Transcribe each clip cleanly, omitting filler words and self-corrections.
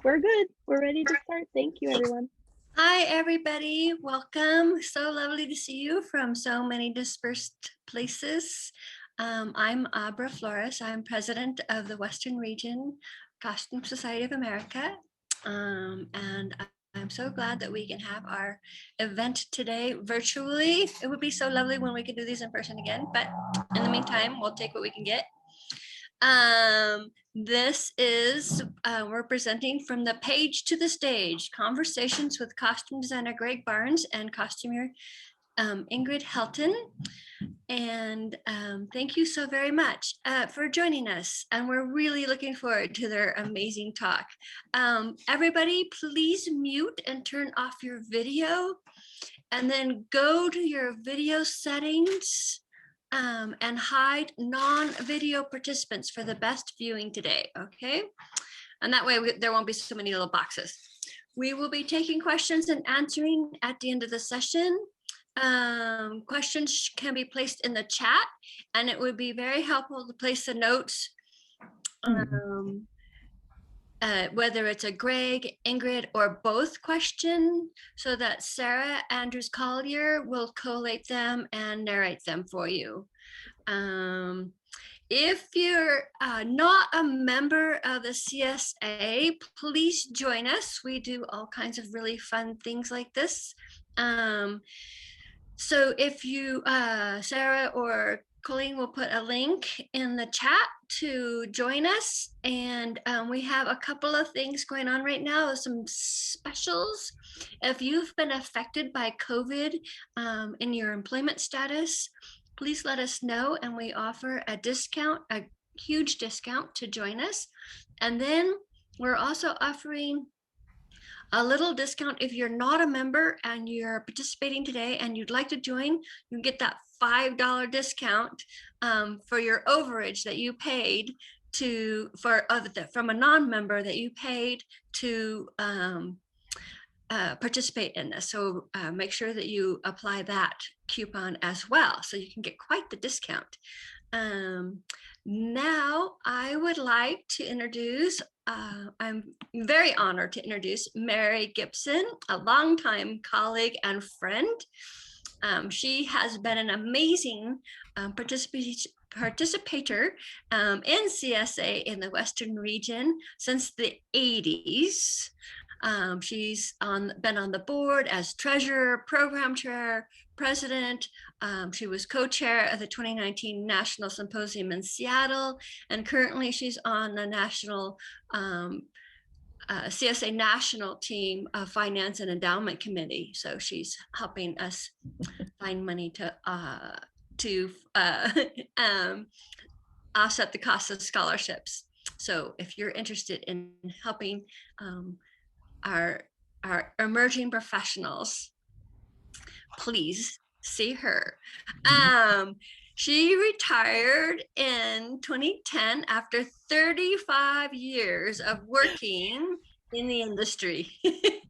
We're good. We're ready to start. Thank you, everyone. Hi, everybody. Welcome. So lovely to see you from so many dispersed places. I'm Abra Flores. I'm president of the Western Region Costume Society of America. And I'm so glad that we can have our event today virtually. It would be so lovely when we could do these in person again, but in the meantime, we'll take what we can get. This is, we're presenting From the Page to the Stage, Conversations with costume designer Gregg Barnes and costumier Ingrid Helton. And thank you so very much for joining us. And we're really looking forward to their amazing talk. Everybody, please mute and turn off your video and then go to your video settings and hide non-video participants for the best viewing today, okay? And that way there won't be so many little boxes. We will be taking questions and answering at the end of the session. Questions can be placed in the chat, and it would be very helpful to place the notes, whether it's a Gregg, Ingrid, or both question, so that Sarah Andrews Collier will collate them and narrate them for you. If you're not a member of the CSA, please join us. We do all kinds of really fun things like this. So if you, Sarah or Colleen will put a link in the chat to join us. And we have a couple of things going on right now, some specials. If you've been affected by COVID in your employment status, please let us know, and we offer a discount, a huge discount to join us. And then we're also offering a little discount if you're not a member and you're participating today and you'd like to join. You get that $5 discount for your overage that you paid to from a non-member that you paid to participate in this. So make sure that you apply that coupon as well, so you can get quite the discount. Now I would like to introduce, I'm very honored to introduce Mary Gibson, a longtime colleague and friend. She has been an amazing participator in CSA in the Western region since the 80s. She's been on the board as treasurer, program chair, president. She was co-chair of the 2019 National Symposium in Seattle, and currently she's on the national CSA national team of finance and endowment committee. So she's helping us find money to offset the cost of scholarships. So if you're interested in helping our emerging professionals, please see her. She retired in 2010 after 35 years of working in the industry. I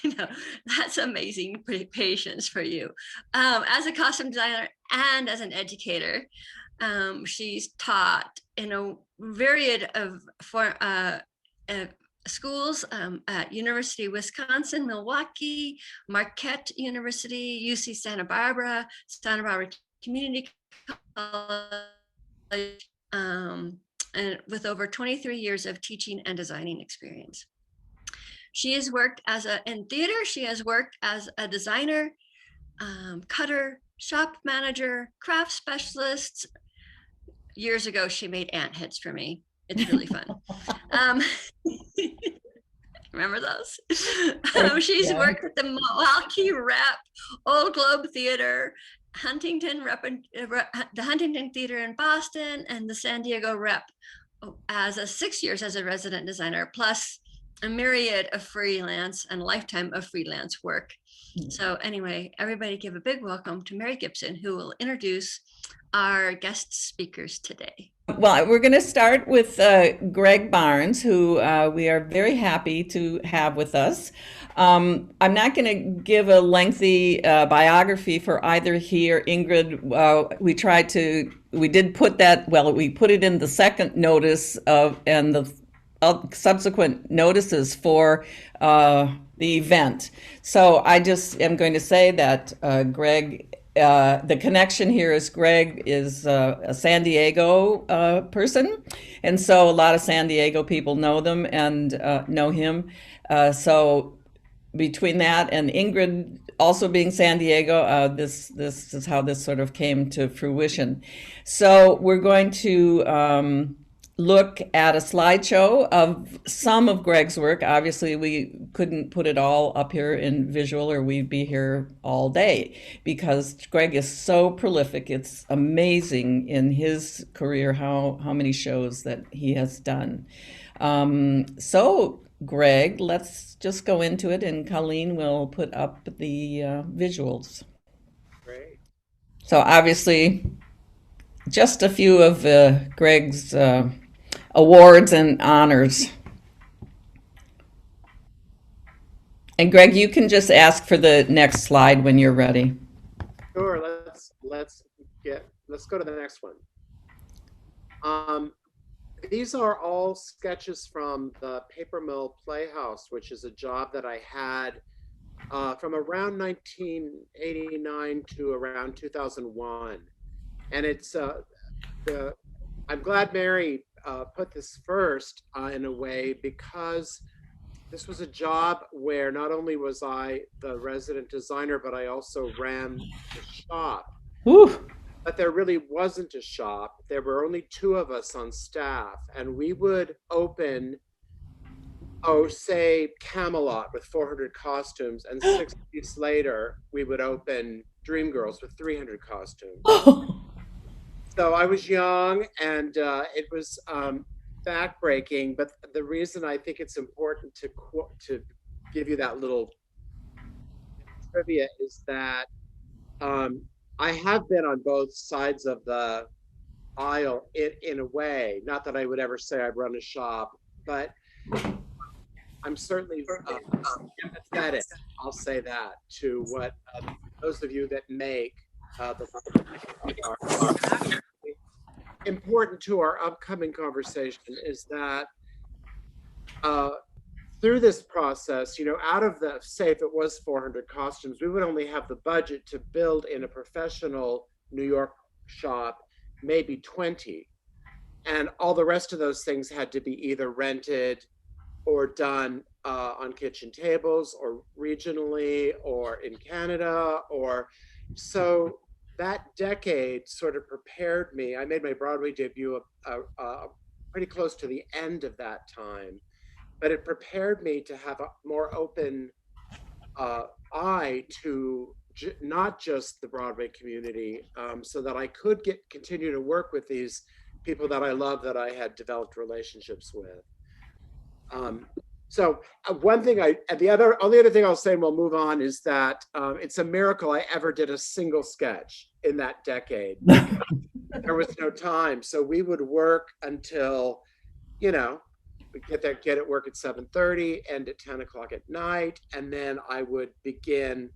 know, that's amazing patience for you. As a costume designer and as an educator, she's taught in a myriad of schools at University of Wisconsin, Milwaukee, Marquette University, UC Santa Barbara Community College, and with over 23 years of teaching and designing experience. She has worked in theater. She has worked as a designer, cutter, shop manager, craft specialist. Years ago, she made ant heads for me. It's really fun. Remember those? She's worked at the Milwaukee Rep, Old Globe Theater, the Huntington Theater in Boston, and the San Diego Rep as 6 years as a resident designer, plus a myriad of freelance and lifetime of freelance work. So anyway, everybody give a big welcome to Mary Gibson, who will introduce our guest speakers today. Well, we're going to start with Gregg Barnes, who we are very happy to have with us. I'm not going to give a lengthy biography for either he or Ingrid. We did put that, well, we put it in the second notice and the subsequent notices for the event. So I just am going to say that Gregg, the connection here is Gregg is a San Diego person, and so a lot of San Diego people know them and know him. So between that and Ingrid also being San Diego, this is how this sort of came to fruition. So we're going to look at a slideshow of some of Gregg's work. Obviously, we couldn't put it all up here in visual, or we'd be here all day because Gregg is so prolific. It's amazing in his career how many shows that he has done. So Gregg, let's just go into it, and Colleen will put up the visuals. Great. So obviously, just a few of Gregg's awards and honors. And Gregg, you can just ask for the next slide when you're ready. Sure. Let's go to the next one. These are all sketches from the Paper Mill Playhouse, which is a job that I had from around 1989 to around 2001. And it's I'm glad Mary put this first in a way, because this was a job where not only was I the resident designer, but I also ran the shop. Woo. But there really wasn't a shop. There were only two of us on staff, and we would open, say Camelot with 400 costumes, and 6 weeks later we would open Dreamgirls with 300 costumes. So I was young, and it was backbreaking. But the reason I think it's important to give you that little trivia is that I have been on both sides of the aisle in a way. Not that I would ever say I've run a shop, but I'm certainly empathetic, I'll say that, to what those of you that make the important to our upcoming conversation is that through this process, out of the, say if it was 400 costumes, we would only have the budget to build in a professional New York shop, maybe 20. And all the rest of those things had to be either rented or done on kitchen tables or regionally or in Canada. So that decade sort of prepared me. I made my Broadway debut pretty close to the end of that time. But it prepared me to have a more open eye to not just the Broadway community, so that I could continue to work with these people that I love, that I had developed relationships with. So one thing the only other thing I'll say, and we'll move on, is that it's a miracle I ever did a single sketch in that decade. There was no time, so we would work until, we get at work at 7:30, end at 10 o'clock at night, and then I would begin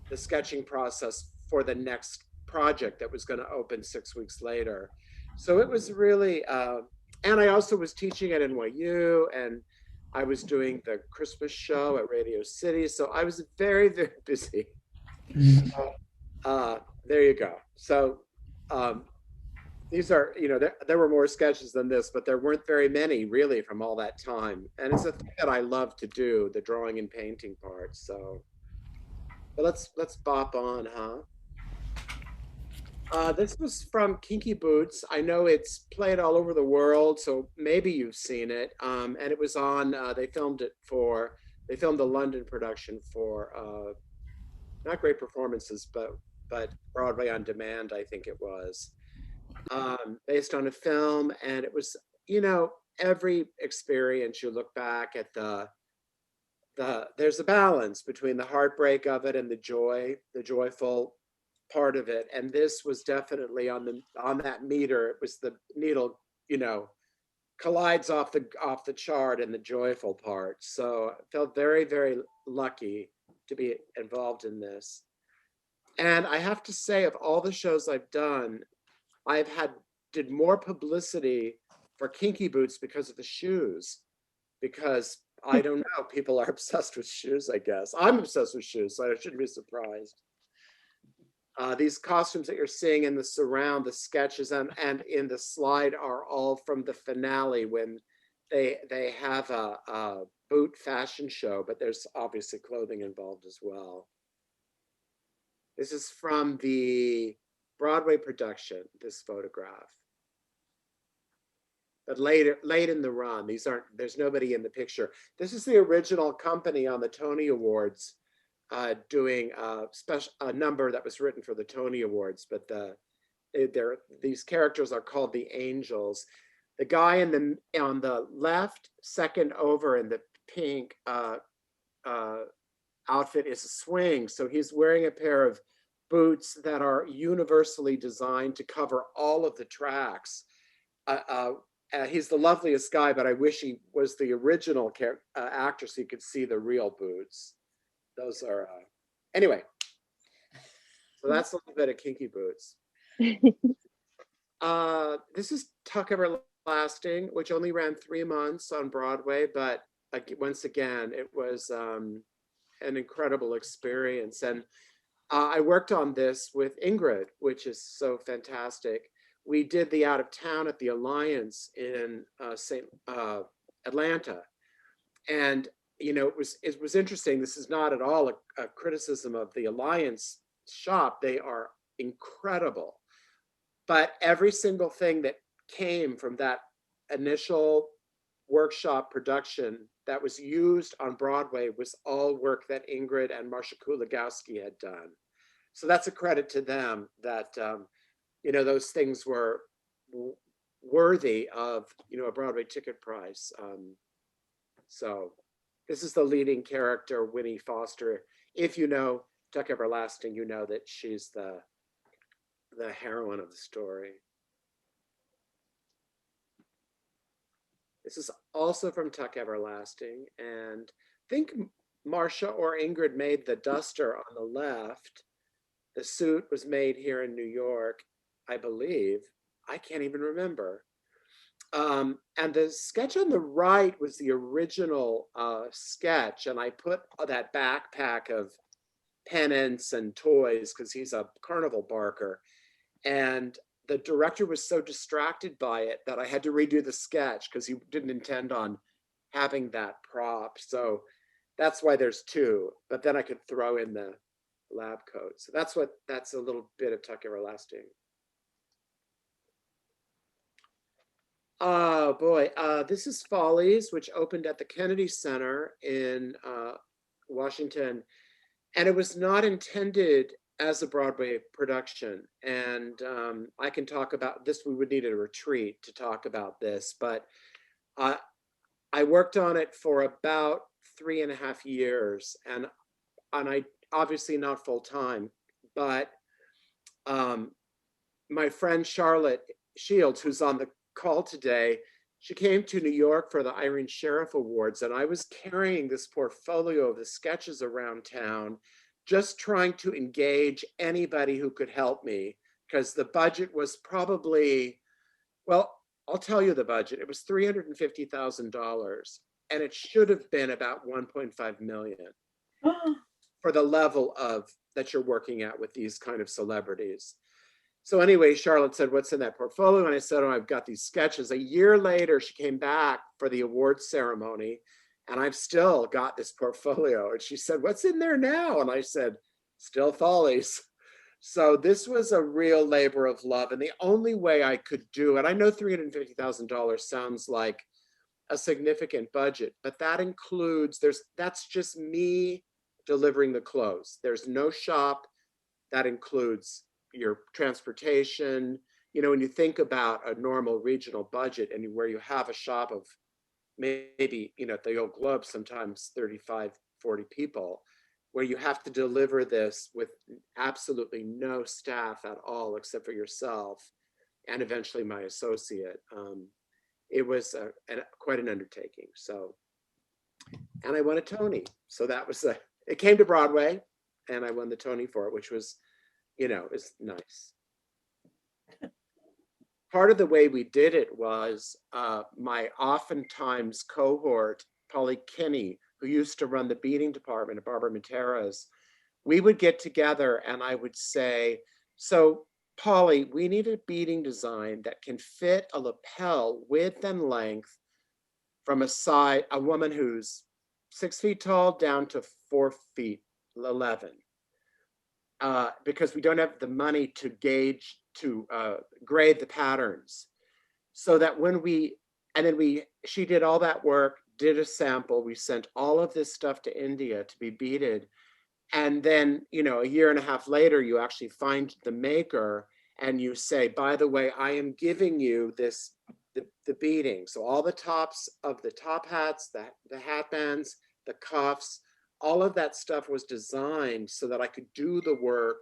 the sketching process for the next project that was going to open 6 weeks later. So it was really, and I also was teaching at NYU, and I was doing the Christmas show at Radio City, so I was very, very busy. There you go. So these are, there were more sketches than this, but there weren't very many really from all that time. And it's a thing that I love to do, the drawing and painting part. So, but let's bop on, this was from Kinky Boots. I know it's played all over the world, so maybe you've seen it. And it was on, they filmed the London production for, not great performances, but Broadway on Demand, I think it was. Based on a film, and it was, every experience you look back at there's a balance between the heartbreak of it and the joyful part of it. And this was definitely on that meter. It was the needle, collides off the chart in the joyful part. So I felt very, very lucky to be involved in this. And I have to say, of all the shows I've done, did more publicity for Kinky Boots because of the shoes. because I don't know, people are obsessed with shoes, I guess. I'm obsessed with shoes, so I shouldn't be surprised. These costumes that you're seeing in the surround, the sketches, and in the slide are all from the finale when they have a boot fashion show, but there's obviously clothing involved as well. This is from the Broadway production, this photograph. But late in the run, there's nobody in the picture. This is the original company on the Tony Awards doing a number that was written for the Tony Awards, but these characters are called the Angels. The guy on the left, second over in the pink outfit is a swing. So he's wearing a pair of boots that are universally designed to cover all of the tracks. He's the loveliest guy, but I wish he was the original actor so you could see the real boots. Those are, anyway. So that's a little bit of Kinky Boots. This is Tuck Everlasting, which only ran 3 months on Broadway, but once again, it was an incredible experience. And I worked on this with Ingrid, which is so fantastic. We did the Out of Town at the Alliance in Atlanta. And, you know, it was interesting. This is not at all a criticism of the Alliance shop. They are incredible. But every single thing that came from that initial workshop production that was used on Broadway was all work that Ingrid and Marcia Kulagowski had done. So that's a credit to them that, you know, those things were worthy of, you know, a Broadway ticket price. So this is the leading character, Winnie Foster. If you know Tuck Everlasting, you know that she's the heroine of the story. This is also from Tuck Everlasting, and I think Marcia or Ingrid made the duster on the left. The suit was made here in New York, I believe. I can't even remember. And the sketch on the right was the original sketch, and I put that backpack of pennants and toys because he's a carnival barker. And the director was so distracted by it that I had to redo the sketch because he didn't intend on having that prop. So that's why there's 2, but then I could throw in the lab coat. So that's a little bit of Tuck Everlasting. Oh boy, this is Follies, which opened at the Kennedy Center in Washington. And it was not intended as a Broadway production. And I can talk about this. We would need a retreat to talk about this, but I worked on it for about 3.5 years, and I obviously not full time, but my friend Charlotte Shields, who's on the call today, she came to New York for the Irene Sheriff Awards, and I was carrying this portfolio of the sketches around town, just trying to engage anybody who could help me, because the budget was probably, well, I'll tell you the budget. It was $350,000, and it should have been about 1.5 million for the level of that you're working at with these kind of celebrities. So anyway, Charlotte said, "What's in that portfolio?" And I said, "Oh, I've got these sketches." A year later, she came back for the awards ceremony, and I've still got this portfolio. And she said, "What's in there now?" And I said, "Still Follies." So this was a real labor of love. And the only way I could do it, I know $350,000 sounds like a significant budget, but that includes, that's just me delivering the clothes. There's no shop. That includes your transportation. You know, when you think about a normal regional budget and where you have a shop of maybe, you know, at the Old Globe, sometimes 35, 40 people, where you have to deliver this with absolutely no staff at all, except for yourself and eventually my associate. It was quite an undertaking. So, and I won a Tony. So that was it came to Broadway and I won the Tony for it, which was, you know, is nice. Part of the way we did it was my oftentimes cohort Polly Kinney, who used to run the beading department at Barbara Matera's, we would get together and I would say, so Polly, we need a beading design that can fit a lapel width and length from a woman who's 6 feet tall down to 4 feet 11. Because we don't have the money to grade the patterns. So that she did all that work, did a sample, we sent all of this stuff to India to be beaded. And then, a year and a half later, you actually find the maker and you say, by the way, I am giving you the beading. So all the tops of the top hats, the hat bands, the cuffs, all of that stuff was designed so that I could do the work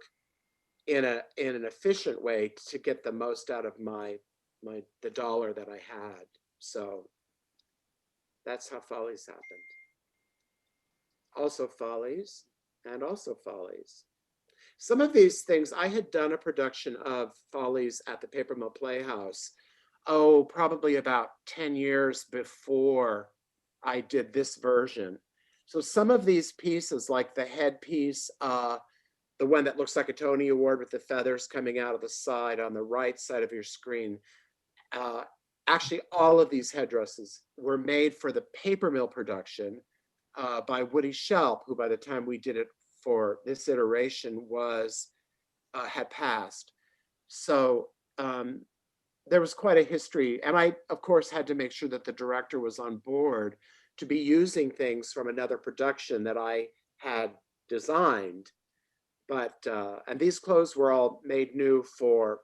in an efficient way to get the most out of the dollar that I had. So that's how Follies happened. Also Follies and also Follies. Some of these things, I had done a production of Follies at the Paper Mill Playhouse, probably about 10 years before I did this version. So some of these pieces, like the headpiece, the one that looks like a Tony Award with the feathers coming out of the side on the right side of your screen, actually all of these headdresses were made for the Paper Mill production by Woody Shelp, who by the time we did it for this iteration had passed. So there was quite a history. And I, of course, had to make sure that the director was on board to be using things from another production that I had designed. But, and these clothes were all made new for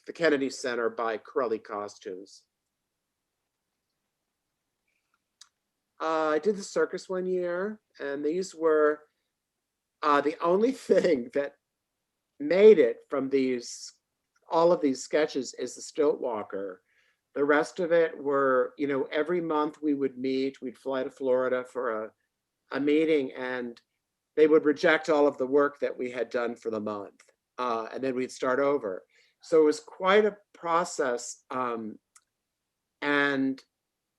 the Kennedy Center by Corelli Costumes. I did the circus one year, and these were the only thing that made it from all of these sketches is the stilt walker. The rest of it were, every month we would meet, we'd fly to Florida for a meeting, and they would reject all of the work that we had done for the month. And then we'd start over. So it was quite a process and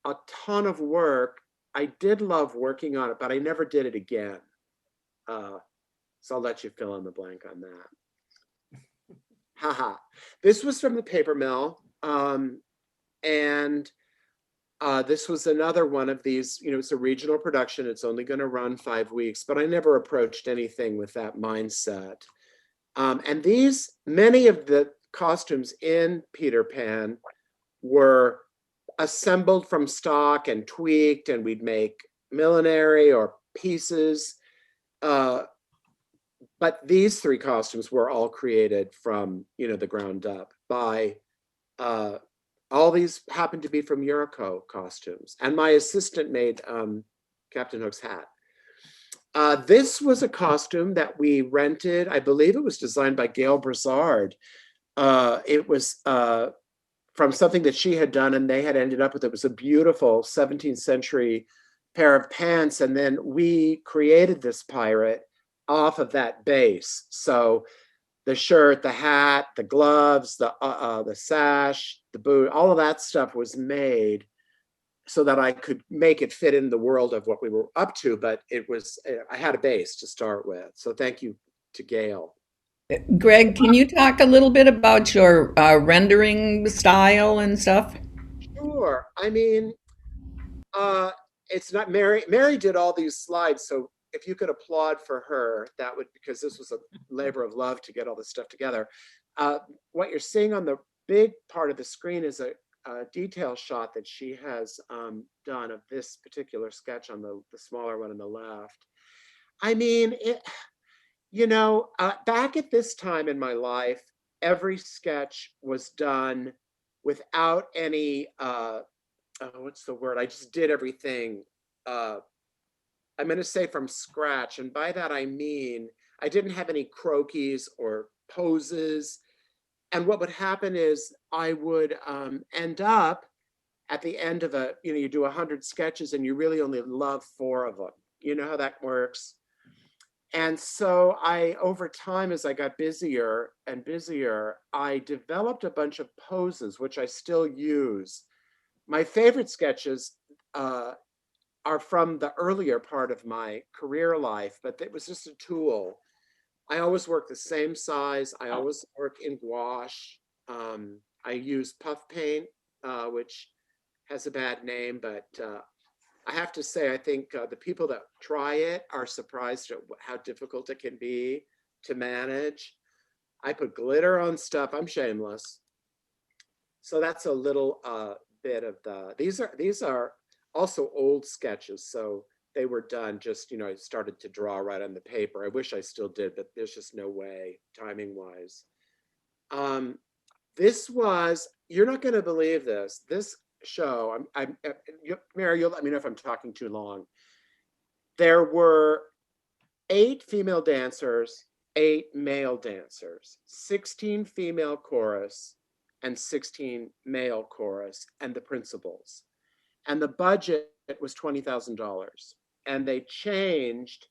a ton of work. I did love working on it, but I never did it again. So I'll let you fill in the blank on that. Haha. This was from the Paper Mill. And this was another one of these, it's a regional production. It's only going to run 5 weeks, but I never approached anything with that mindset. And many of the costumes in Peter Pan were assembled from stock and tweaked, and we'd make millinery or pieces. But these 3 costumes were all created from, the ground up by, all these happened to be from Yuriko costumes. And my assistant made Captain Hook's hat. This was a costume that we rented. I believe it was designed by Gail Brizard. It was from something that she had done, and they had ended up with. It was a beautiful 17th century pair of pants. And then we created this pirate off of that base. So the shirt, the hat, the gloves, the sash, the boot, all of that stuff was made so that I could make it fit in the world of what we were up to. But I had a base to start with. So thank you to Gail. Gregg, can you talk a little bit about your rendering style and stuff? Sure. I mean, it's not Mary. Mary did all these slides. So if you could applaud for her, that would, because this was a labor of love to get all this stuff together. What you're seeing on the big part of the screen is a detail shot that she has done of this particular sketch on the smaller one on the left. I mean, back at this time in my life, every sketch was done without any, what's the word? I just did everything. I'm going to say from scratch. And by that, I mean, I didn't have any croquis or poses. And what would happen is I would end up at the end of you do 100 sketches and you really only love 4 of them. You know how that works? And so over time, as I got busier and busier, I developed a bunch of poses, which I still use. My favorite sketches, are from the earlier part of my career life, but it was just a tool. I always work the same size. I always work in gouache. I use puff paint, which has a bad name, but I have to say, I think the people that try it are surprised at how difficult it can be to manage. I put glitter on stuff. I'm shameless. So that's a little bit of these are also old sketches. So they were done just, I started to draw right on the paper. I wish I still did, but there's just no way timing wise. This was, you're not going to believe this. This show, Mary, you'll let me know if I'm talking too long. There were 8 female dancers, 8 male dancers, 16 female chorus, and 16 male chorus, and the principals. And the budget was $20,000. And they changed.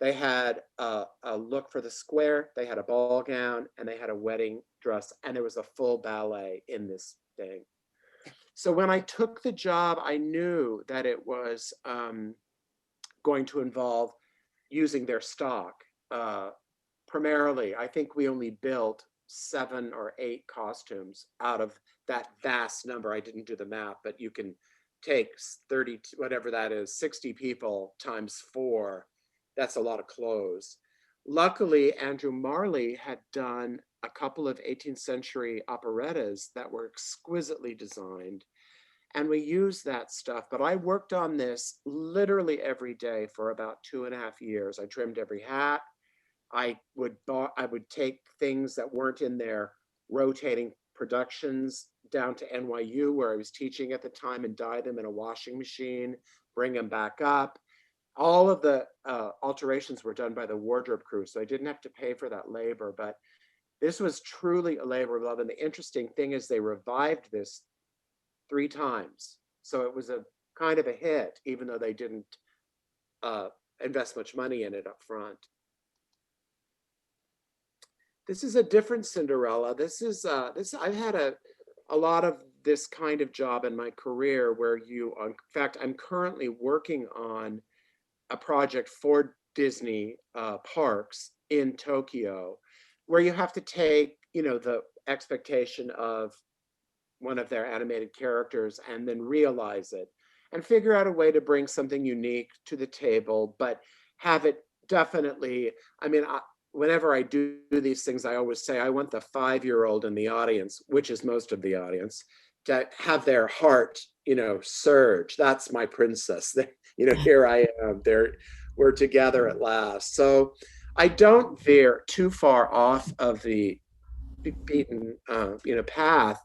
They had a look for the square, they had a ball gown, and they had a wedding dress, and there was a full ballet in this thing. So when I took the job, I knew that it was going to involve using their stock. Primarily, I think we only built 7 or 8 costumes out of that vast number. I didn't do the math, but you can take 30, whatever that is, 60 people times 4. That's a lot of clothes. Luckily, Andrew Marley had done a couple of 18th century operettas that were exquisitely designed. And we used that stuff, but I worked on this literally every day for about 2.5 years. I trimmed every hat. I would take things that weren't in their rotating productions down to NYU, where I was teaching at the time, and dye them in a washing machine, bring them back up. All of the alterations were done by the wardrobe crew, so I didn't have to pay for that labor, but this was truly a labor of love. And the interesting thing is they revived this 3 times. So it was a kind of a hit, even though they didn't invest much money in it up front. This is a different Cinderella. I've had a lot of this kind of job in my career where in fact, I'm currently working on a project for Disney parks in Tokyo, where you have to take, the expectation of one of their animated characters and then realize it and figure out a way to bring something unique to the table, but have it definitely, whenever I do these things, I always say, I want the 5-year-old in the audience, which is most of the audience, to have their heart, surge. That's my princess. Here I am. We're together at last. So I don't veer too far off of the beaten, path,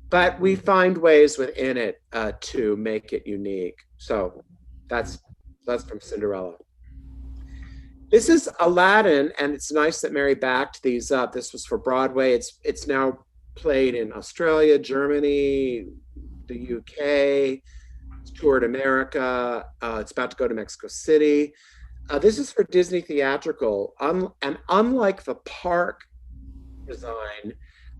but we find ways within it to make it unique. So that's from Cinderella. This is Aladdin, and it's nice that Mary backed these up. This was for Broadway. It's now played in Australia, Germany, the UK. It's toured America. It's about to go to Mexico City. This is for Disney Theatrical. And unlike the park design,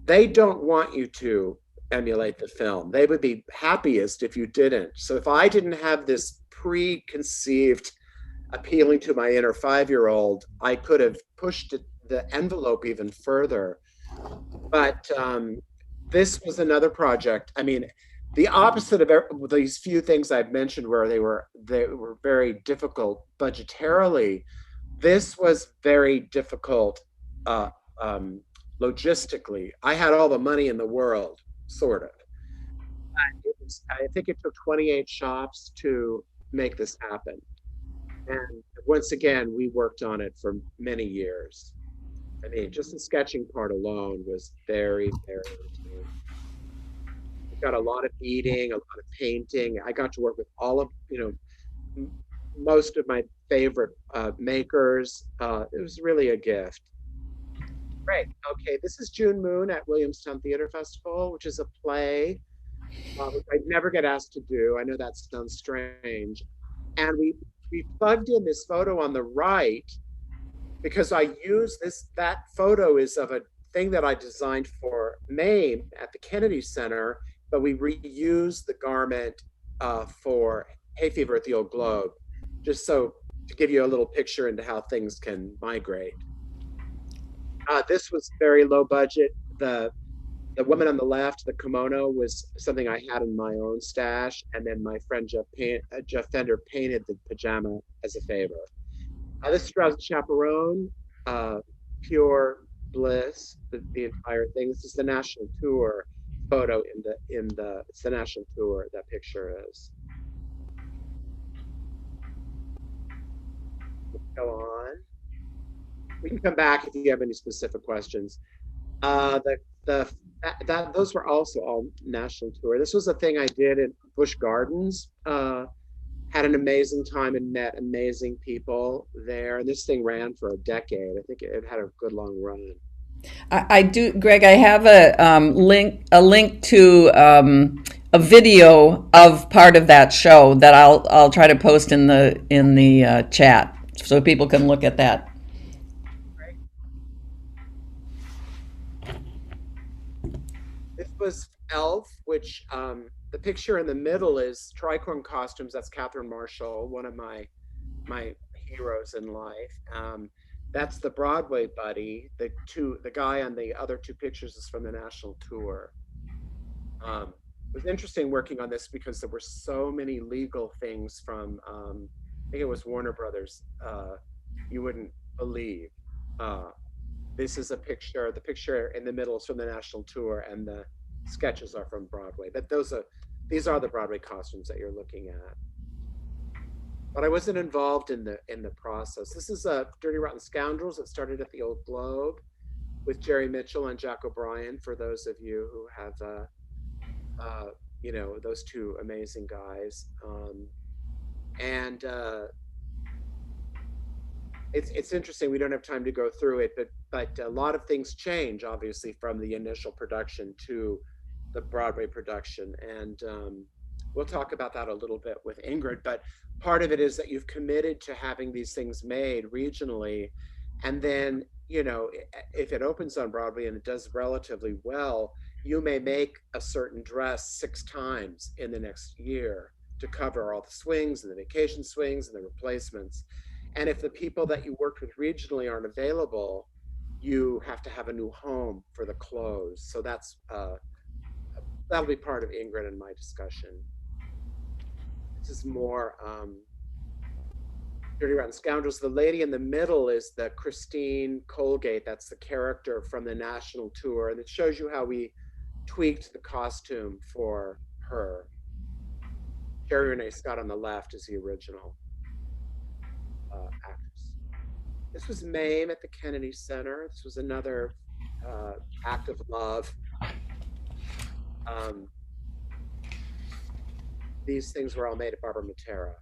they don't want you to emulate the film. They would be happiest if you didn't. So if I didn't have this preconceived appealing to my inner 5-year-old, I could have pushed the envelope even further. But this was another project. The opposite of these few things I've mentioned, where they were very difficult budgetarily. This was very difficult logistically. I had all the money in the world, sort of. I think it took 28 shops to make this happen. And once again, we worked on it for many years. Just the sketching part alone was very, very intense. We got a lot of beading, a lot of painting. I got to work with all of, most of my favorite makers. It was really a gift. Great. Okay, this is June Moon at Williamstown Theater Festival, which is a play which I never get asked to do. I know that sounds strange. And we plugged in this photo on the right because I use that photo is of a thing that I designed for MAME at the Kennedy Center, but we reused the garment for hay fever at the Old Globe, just so to give you a little picture into how things can migrate. This was very low budget. The woman on the left, the kimono, was something I had in my own stash, and then my friend Jeff Fender painted the pajama as a favor. This is Drowsy Chaperone, pure bliss, the entire thing. This is the national tour photo it's the national tour, that picture is. Go on. We can come back if you have any specific questions. Those were also all national tour. This was a thing I did at Busch Gardens. Had an amazing time and met amazing people there. And this thing ran for a decade. I think it had a good long run. I do, Greg. I have a link to a video of part of that show that I'll try to post in the chat so people can look at that. This was Elf, which the picture in the middle is Tricorn Costumes. That's Catherine Marshall, one of my heroes in life. That's the Broadway buddy. The guy on the other two pictures is from the national tour. It was interesting working on this because there were so many legal things from, I think it was Warner Brothers, you wouldn't believe. This is a picture, the picture in the middle is from the national tour, and the sketches are from Broadway. But these are the Broadway costumes that you're looking at. But I wasn't involved in the process. This is Dirty Rotten Scoundrels. It started at the Old Globe with Jerry Mitchell and Jack O'Brien, for those of you who have those two amazing guys. It's interesting. We don't have time to go through it, but a lot of things change, obviously, from the initial production to the Broadway production. And we'll talk about that a little bit with Ingrid. But part of it is that you've committed to having these things made regionally. And then, if it opens on Broadway and it does relatively well, you may make a certain dress 6 times in the next year to cover all the swings and the vacation swings and the replacements. And if the people that you worked with regionally aren't available, you have to have a new home for the clothes. So that'll be part of Ingrid and my discussion. This is more Dirty Rotten Scoundrels. The lady in the middle is the Christine Colgate. That's the character from the national tour. And it shows you how we tweaked the costume for her. Sherry Renee Scott on the left is the original actress. This was Mame at the Kennedy Center. This was another act of love. These things were all made at Barbara Matera.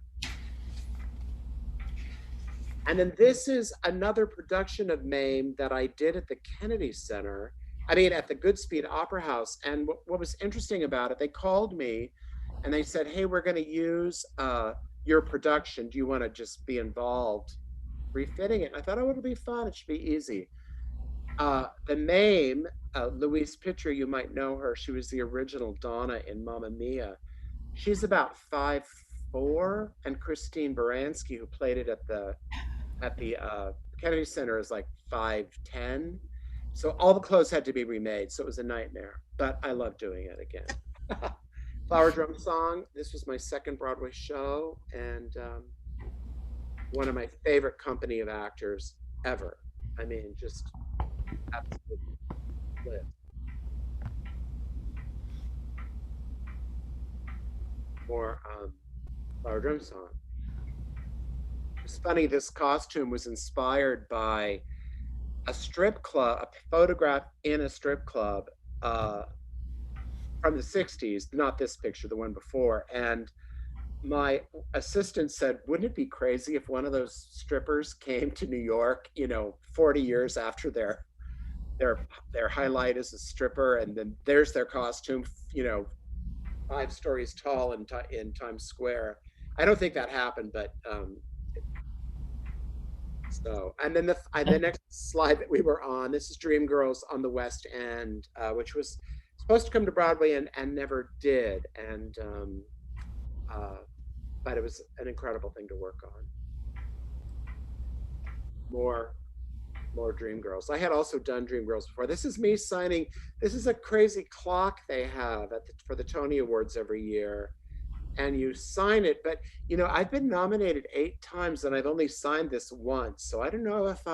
And then this is another production of Mame that I did at the Kennedy Center. I mean, at the Goodspeed Opera House. And what was interesting about it, they called me and they said, hey, we're going to use your production. Do you want to just be involved refitting it? I thought, it'll be fun. It should be easy. The Mame, Louise Pitcher, you might know her. She was the original Donna in Mamma Mia. She's about 5'4", and Christine Baranski, who played it at the Kennedy Center, is like 5'10". So all the clothes had to be remade. So it was a nightmare, but I love doing it again. Flower Drum Song. This was my second Broadway show, and one of my favorite company of actors ever. I mean, just absolutely lit. More Flower Drum Song. It's funny, this costume was inspired by a strip club, a photograph in a strip club from the 60s, not this picture, the one before. And my assistant said, wouldn't it be crazy if one of those strippers came to New York, 40 years after their highlight as a stripper, and then there's their costume, 5 stories tall in Times Square. I don't think that happened, but so. And then the next slide that we were on, this is Dreamgirls on the West End, which was supposed to come to Broadway and never did. And but it was an incredible thing to work on. More Dream Girls. I had also done Dream Girls before. This is me signing. This is a crazy clock they have for the Tony Awards every year, and you sign it. But you know, I've been nominated 8 times, and I've only signed this once. So I don't know if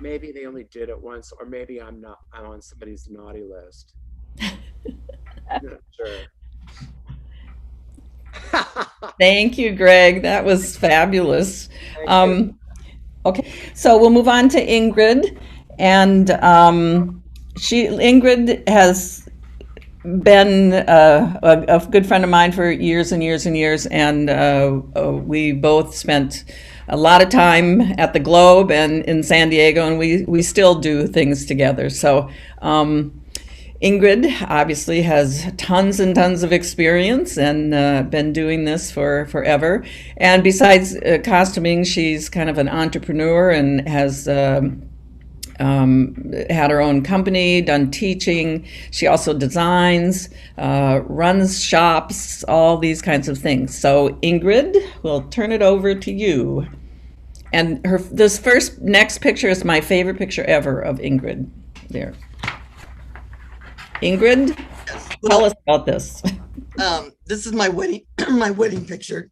maybe they only did it once, or maybe I'm on somebody's naughty list. I'm not sure. Thank you, Greg. That was fabulous. Thank you. Okay, so we'll move on to Ingrid, and Ingrid has been a good friend of mine for years and years and years, and we both spent a lot of time at the Globe and in San Diego, and we still do things together. So Ingrid obviously has tons and tons of experience and been doing this for forever. And besides costuming, she's kind of an entrepreneur and has had her own company, done teaching. She also designs, runs shops, all these kinds of things. So Ingrid, we'll turn it over to you. And this next picture is my favorite picture ever of Ingrid. There. Ingrid, tell us about this. This is my wedding, my wedding picture.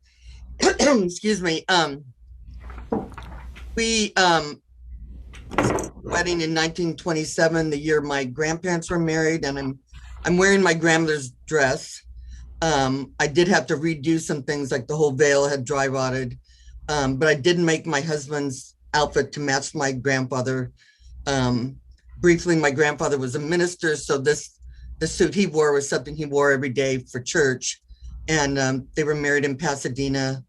Excuse me. We wedding in 1927, the year my grandparents were married, and I'm wearing my grandmother's dress. I did have to redo some things, like the whole veil had dry rotted, but I did make my husband's outfit to match my grandfather. Briefly, my grandfather was a minister, so the suit he wore was something he wore every day for church. And they were married in Pasadena.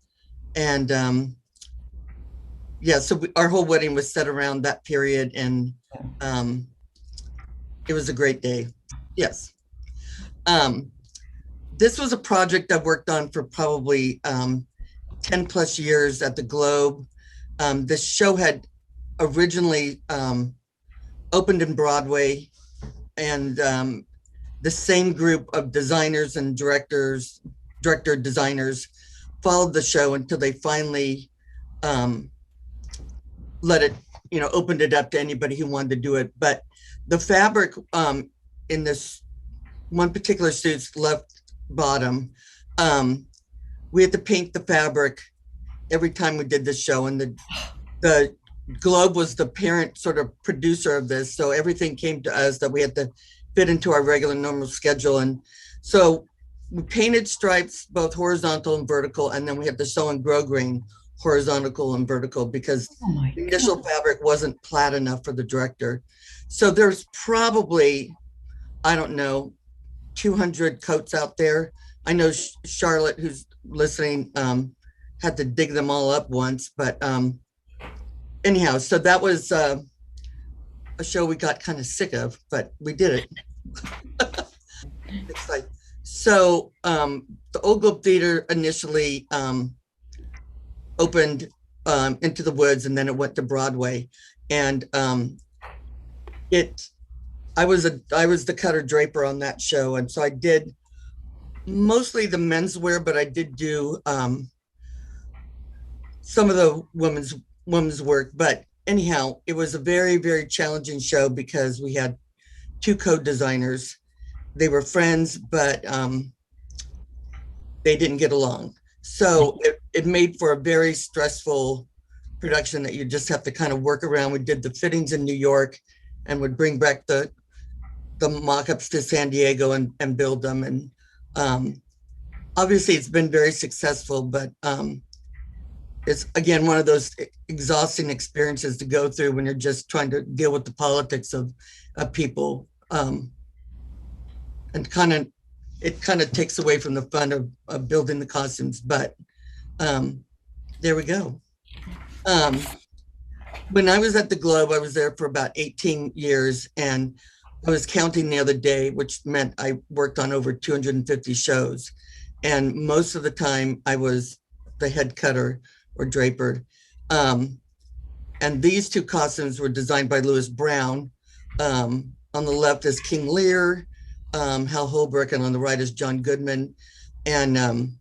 And yeah, so our whole wedding was set around that period. And it was a great day. Yes. This was a project I've worked on for probably 10 plus years at the Globe. This show had originally opened in Broadway, and the same group of designers and director designers followed the show until they finally let it, opened it up to anybody who wanted to do it. But the fabric in this one particular suit's left bottom, we had to paint the fabric every time we did the show, and the Globe was the parent sort of producer of this, so everything came to us that we had to fit into our regular normal schedule. And so we painted stripes, both horizontal and vertical, and then we had to sew and grosgrain horizontal and vertical because the initial fabric wasn't plaid enough for the director. So there's probably, I don't know, 200 coats out there. I know Charlotte, who's listening, had to dig them all up once, but anyhow, so that was a show we got kind of sick of, but we did it. It's like, so the Old Globe Theater initially opened Into the Woods, and then it went to Broadway. And I was the cutter draper on that show, and so I did mostly the menswear, but I did do some of the women's work. But anyhow, it was a very, very challenging show because we had 2 co-designers. They were friends, but they didn't get along. So it made for a very stressful production that you just have to kind of work around. We did the fittings in New York and would bring back the mock-ups to San Diego and build them. And obviously it's been very successful, but it's, again, one of those exhausting experiences to go through when you're just trying to deal with the politics of people. And it kind of takes away from the fun of building the costumes, but there we go. When I was at the Globe, I was there for about 18 years, and I was counting the other day, which meant I worked on over 250 shows. And most of the time I was the head cutter or draper. And these 2 costumes were designed by Louis Brown. On the left is King Lear, Hal Holbrook, and on the right is John Goodman. And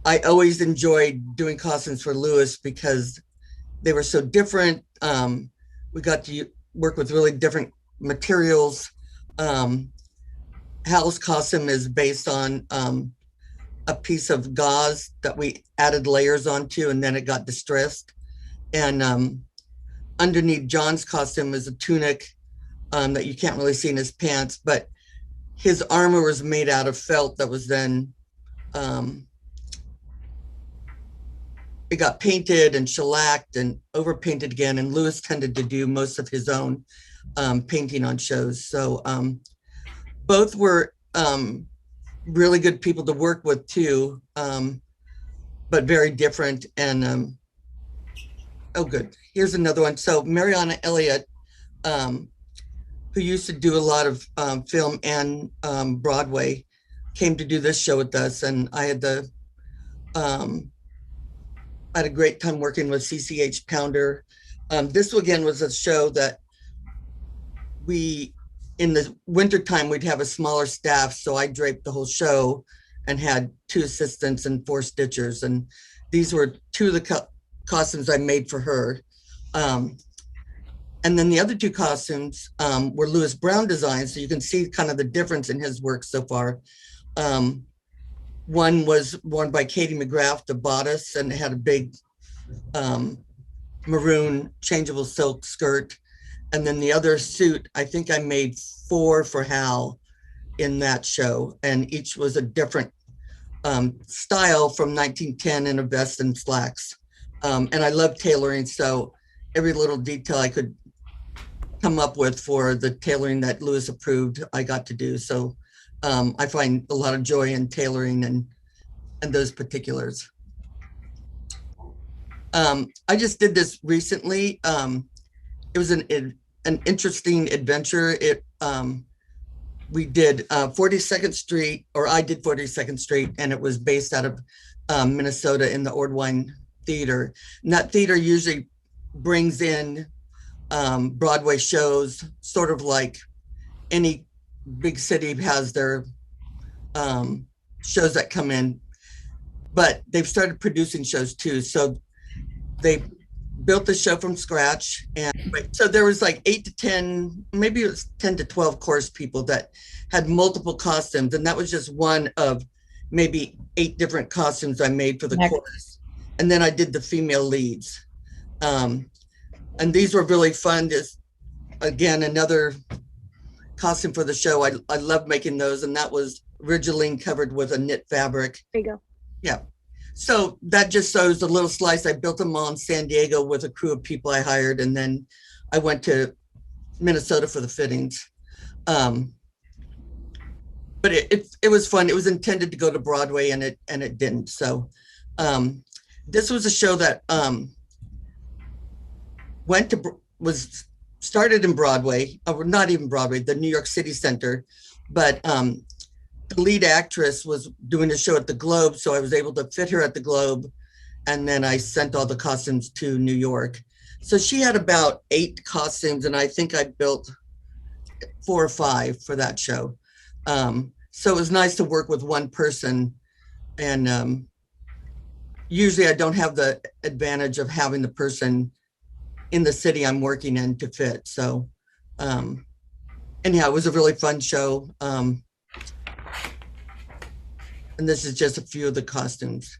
I always enjoyed doing costumes for Lewis because they were so different. We got to work with really different materials. Hal's costume is based on a piece of gauze that we added layers onto, and then it got distressed. And underneath John's costume is a tunic that you can't really see in his pants, but his armor was made out of felt that was then, it got painted and shellacked and overpainted again. And Lewis tended to do most of his own painting on shows. So both were really good people to work with too, but very different. And oh, good. Here's another one. So Mariana Elliott, who used to do a lot of film and Broadway, came to do this show with us, and I had a great time working with CCH Pounder. This again was a show that in the wintertime, we'd have a smaller staff, so I draped the whole show and had 2 assistants and 4 stitchers, and these were 2 of the costumes I made for her. And then the other 2 costumes were Lewis Brown designs, so you can see kind of the difference in his work so far. One was worn by Katie McGrath, the bodice, and it had a big maroon changeable silk skirt. And then the other suit, I think I made 4 for Hal in that show, and each was a different style from 1910 in a vest and slacks. And I love tailoring, so every little detail I could come up with for the tailoring that Lewis approved, I got to do. So I find a lot of joy in tailoring and those particulars. I just did this recently. It was an interesting adventure. We did 42nd Street, or I did 42nd Street, and it was based out of Minnesota in the Ordwine Theater. And that theater usually brings in Broadway shows, sort of like any big city has their shows that come in, but they've started producing shows too. So they built the show from scratch, and so there was like 8 to 10, maybe it was 10 to 12 chorus people that had multiple costumes, and that was just one of maybe 8 different costumes I made for the chorus. And then I did the female leads, and these were really fun. Just again, another costume for the show. I love making those, and that was Rigeline covered with a knit fabric. There you go. Yeah. So that just shows a little slice. I built them all in San Diego with a crew of people I hired, and then I went to Minnesota for the fittings. But it was fun. It was intended to go to Broadway, and it didn't. So this was a show that was started in Broadway, or not even Broadway, the New York City Center, but the lead actress was doing a show at the Globe, so I was able to fit her at the Globe, and then I sent all the costumes to New York. So she had about 8 costumes, and I think I built 4 or 5 for that show. So it was nice to work with one person, and usually I don't have the advantage of having the person in the city I'm working in to fit. So anyhow, it was a really fun show. And this is just a few of the costumes.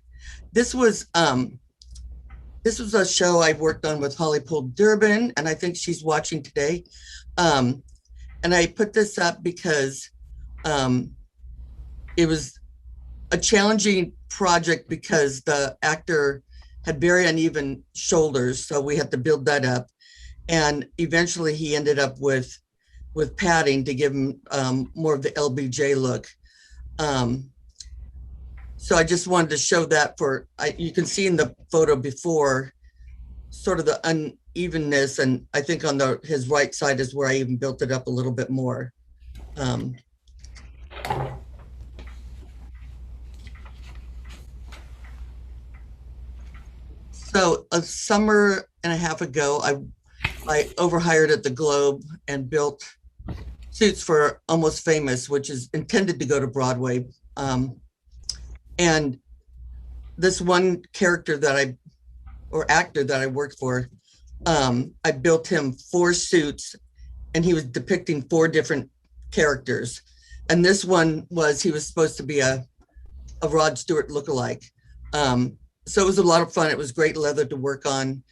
This was a show I worked on with Holly Poole Durbin, and I think she's watching today. And I put this up because it was a challenging project because the actor had very uneven shoulders, so we had to build that up. And eventually he ended up with padding to give him more of the LBJ look. So I just wanted to show that you can see in the photo before sort of the unevenness, and I think on his right side is where I even built it up a little bit more. So a summer and a half ago, I overhired at the Globe and built suits for Almost Famous, which is intended to go to Broadway. And this one character or actor that I worked for, I built him 4 suits, and he was depicting 4 different characters. And this one he was supposed to be a Rod Stewart lookalike. So it was a lot of fun. It was great leather to work on.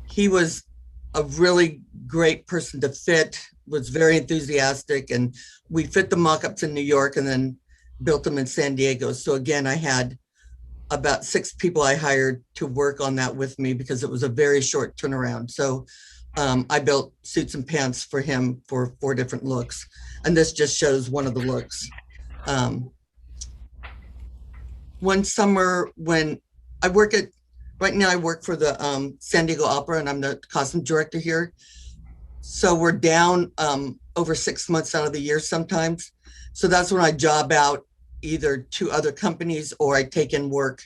He was a really great person to fit, was very enthusiastic, and we fit the mock-ups in New York and then built them in San Diego. So again, I had about 6 people I hired to work on that with me because it was a very short turnaround. So I built suits and pants for him for 4 different looks. And this just shows one of the looks. One summer when right now I work for the San Diego Opera, and I'm the costume director here. So we're down over 6 months out of the year sometimes. So that's when I job out either to other companies or I take in work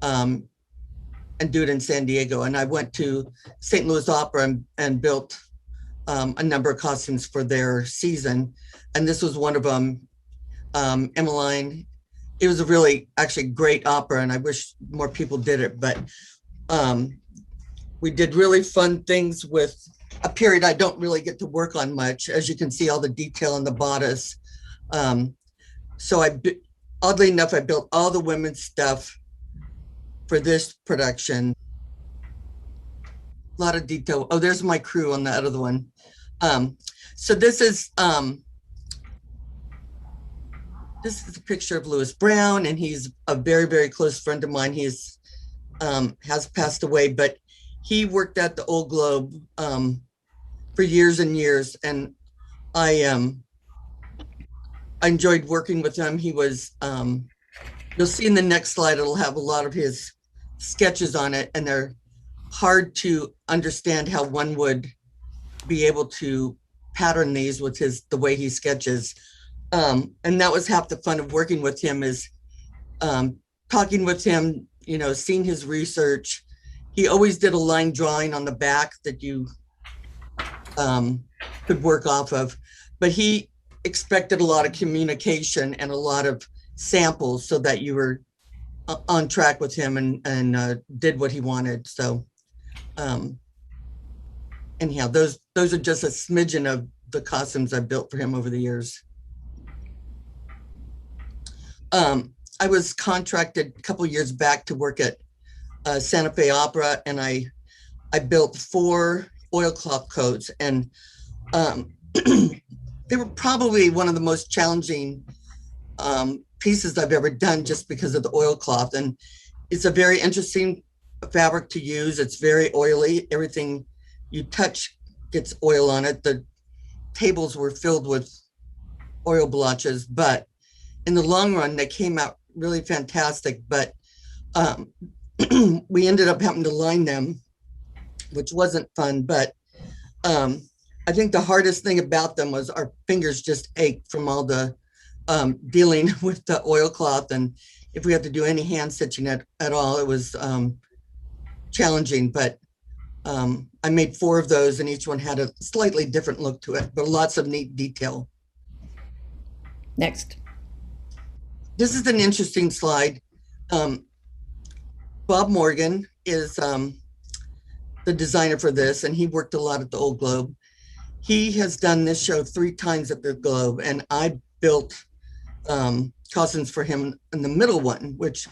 and do it in San Diego. And I went to St. Louis Opera and built a number of costumes for their season. And this was one of them, Emmeline. It was a really actually great opera, and I wish more people did it, but we did really fun things with a period I don't really get to work on much. As you can see, all the detail in the bodice. So oddly enough, I built all the women's stuff for this production. A lot of detail. Oh, there's my crew on the other one. So this is a picture of Lewis Brown, and he's a very, very close friend of mine. He has passed away, but he worked at the Old Globe for years and years, and I enjoyed working with him. He was, you'll see in the next slide, it'll have a lot of his sketches on it, and they're hard to understand how one would be able to pattern these with the way he sketches. And that was half the fun of working with him, is talking with him, seeing his research. He always did a line drawing on the back that you could work off of, but he expected a lot of communication and a lot of samples so that you were on track with him and did what he wanted. So anyhow, those are just a smidgen of the costumes I built for him over the years. I was contracted a couple years back to work at Santa Fe Opera, and I built 4 oilcloth coats, and they were probably one of the most challenging pieces I've ever done, just because of the oilcloth. And it's a very interesting fabric to use. It's very oily. Everything you touch gets oil on it. The tables were filled with oil blotches, but in the long run, they came out really fantastic. But we ended up having to line them, which wasn't fun. But I think the hardest thing about them was our fingers just ached from all the dealing with the oilcloth. And if we had to do any hand stitching at all, it was challenging. But I made 4 of those, and each one had a slightly different look to it, but lots of neat detail. Next. This is an interesting slide. Bob Morgan is the designer for this, and he worked a lot at the Old Globe. He has done this show 3 times at the Globe, and I built costumes for him in the middle one, which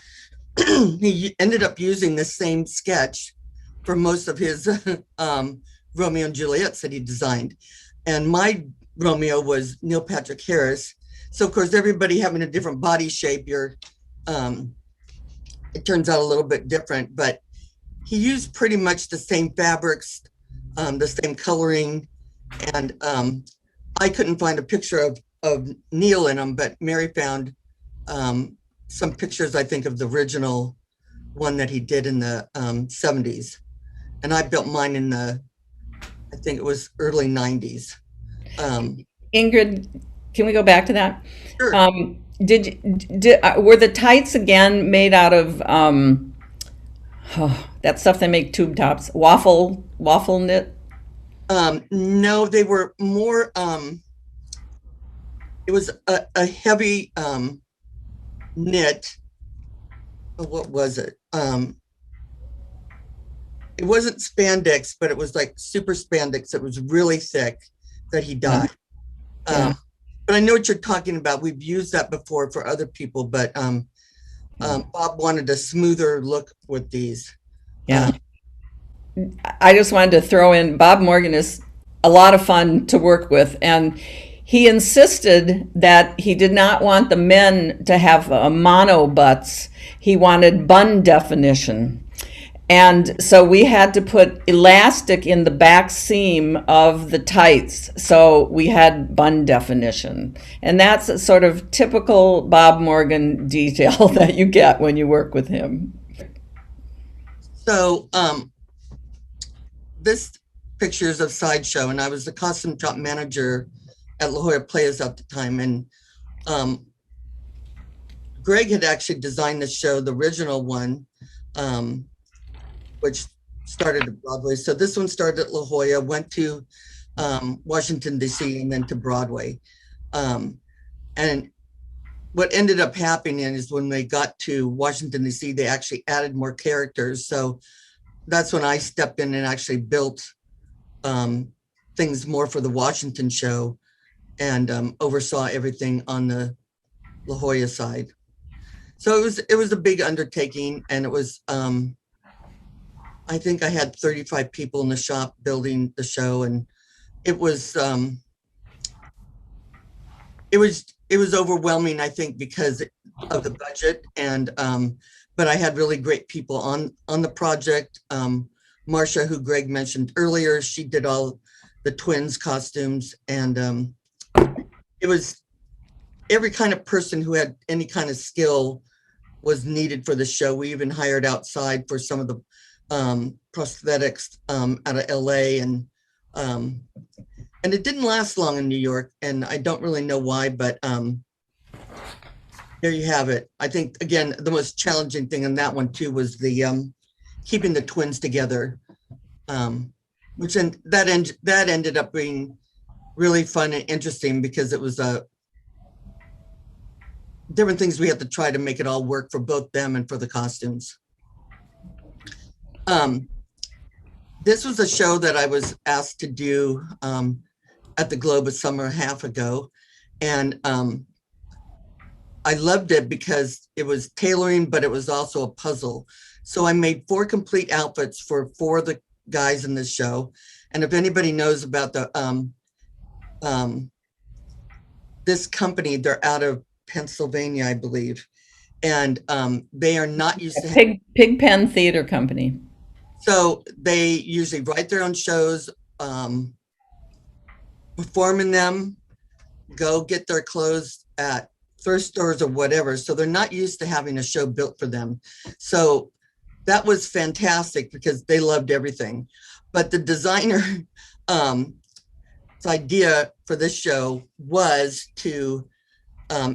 he ended up using the same sketch for most of his Romeo and Juliets that he designed. And my Romeo was Neil Patrick Harris. So of course, everybody having a different body shape, it turns out a little bit different, but he used pretty much the same fabrics, the same coloring. And I couldn't find a picture of Neil in them, but Mary found some pictures, I think, of the original one that he did in the 70s. And I built mine in I think it was early 90s. Ingrid, can we go back to that? Sure. Were the tights again made out of that stuff they make tube tops, waffle knit? No, they were more, it was a heavy knit, what was it? It wasn't spandex, but it was like super spandex. It was really thick that he dyed. Yeah. But I know what you're talking about. We've used that before for other people, but Bob wanted a smoother look with these. Yeah. I just wanted to throw in Bob Morgan is a lot of fun to work with, and he insisted that he did not want the men to have mono butts. He wanted bun definition. And so we had to put elastic in the back seam of the tights. So we had bun definition. And that's a sort of typical Bob Morgan detail that you get when you work with him. So this picture is of Sideshow, and I was the costume shop manager at La Jolla Playas at the time. And Gregg had actually designed the show, the original one, which started at Broadway. So this one started at La Jolla, went to Washington, D.C., and then to Broadway. And what ended up happening is when they got to Washington, D.C., they actually added more characters. So that's when I stepped in and actually built things more for the Washington show and oversaw everything on the La Jolla side. So it was a big undertaking, and it was I think I had 35 people in the shop building the show, and it was overwhelming, I think, because of the budget, and but I had really great people on the project. Marcia, who Gregg mentioned earlier, she did all the twins costumes, and it was every kind of person who had any kind of skill was needed for the show. We even hired outside for some of the prosthetics out of LA, and it didn't last long in New York, and I don't really know why, but there you have it. I think, again, the most challenging thing in that one too was the keeping the twins together, which that ended up being really fun and interesting because it was different things we had to try to make it all work for both them and for the costumes. This was a show that I was asked to do at the Globe a summer and a half ago. And I loved it because it was tailoring, but it was also a puzzle. So I made 4 complete outfits for 4 of the guys in this show. And if anybody knows about the this company, they're out of Pennsylvania, I believe. And they are not used to Pigpen Theater Company. So they usually write their own shows, perform in them, go get their clothes at thrift stores or whatever. So they're not used to having a show built for them. So that was fantastic because they loved everything. But the designer, his idea for this show was to,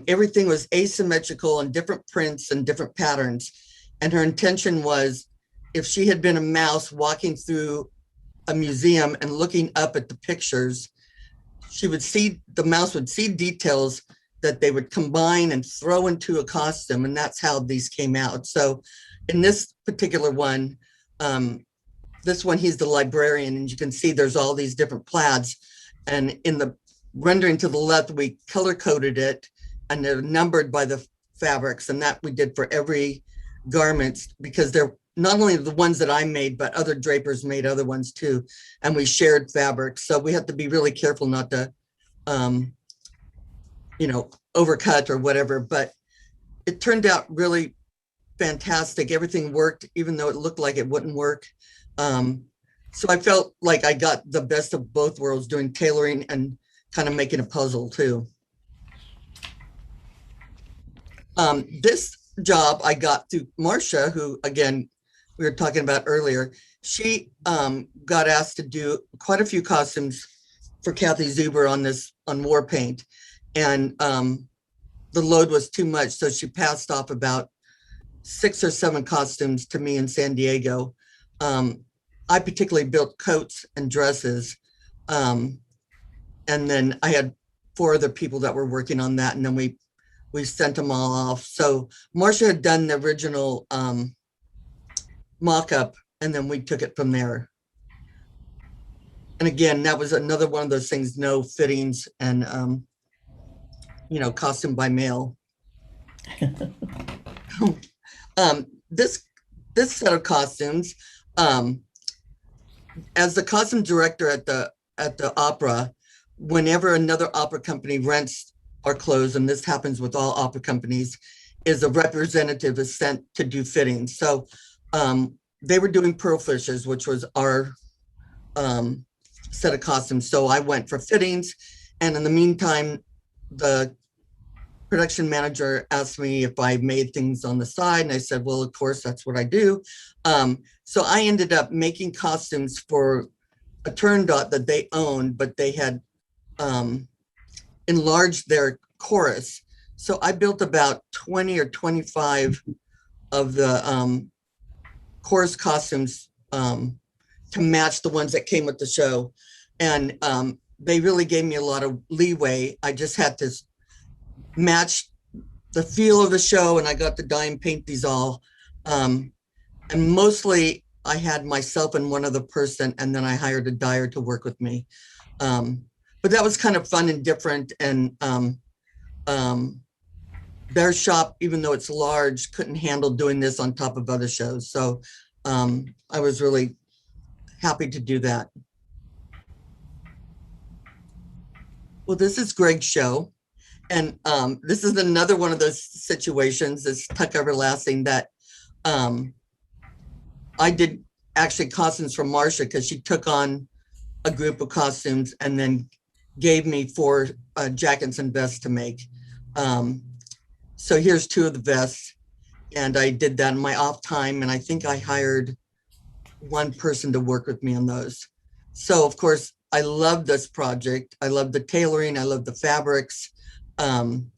everything was asymmetrical and different prints and different patterns. And her intention was, if she had been a mouse walking through a museum and looking up at the pictures, the mouse would see details that they would combine and throw into a costume. And that's how these came out. So in this particular one, he's the librarian, and you can see there's all these different plaids. And in the rendering to the left, we color coded it, and they're numbered by the fabrics. And that we did for every garment, because they're not only the ones that I made, but other drapers made other ones too. And we shared fabrics. So we have to be really careful not to, overcut or whatever, but it turned out really fantastic. Everything worked, even though it looked like it wouldn't work. So I felt like I got the best of both worlds, doing tailoring and kind of making a puzzle too. This job I got through Marcia, who, again, we were talking about earlier. She got asked to do quite a few costumes for Kathy Zuber on War Paint, and the load was too much, so she passed off about 6 or 7 costumes to me in San Diego. I particularly built coats and dresses, and then I had 4 other people that were working on that, and then we we sent them all off. So Marcia had done the original mock-up, and then we took it from there. And again, that was another one of those things, no fittings and, costume by mail. This set of costumes, as the costume director at the opera, whenever another opera company rents our clothes, and this happens with all opera companies, is a representative is sent to do fittings. So they were doing Pearl Fishes, which was our set of costumes. So I went for fittings, and in the meantime, the production manager asked me if I made things on the side, and I said, well, of course, that's what I do. So I ended up making costumes for a turndot that they owned, but they had enlarged their chorus. So I built about 20 or 25 of the chorus costumes to match the ones that came with the show. And they really gave me a lot of leeway. I just had to match the feel of the show, and I got to dye and paint these all. And mostly I had myself and one other person, and then I hired a dyer to work with me. But that was kind of fun and different. And their shop, even though it's large, couldn't handle doing this on top of other shows. So I was really happy to do that. Well, this is Gregg's show. And this is another one of those situations, this Tuck Everlasting, that I did actually costumes for Marcia, because she took on a group of costumes and then gave me 4 jackets and vests to make. So here's 2 of the vests, and I did that in my off time, and I think I hired 1 person to work with me on those. So of course, I love this project. I love the tailoring. I love the fabrics. And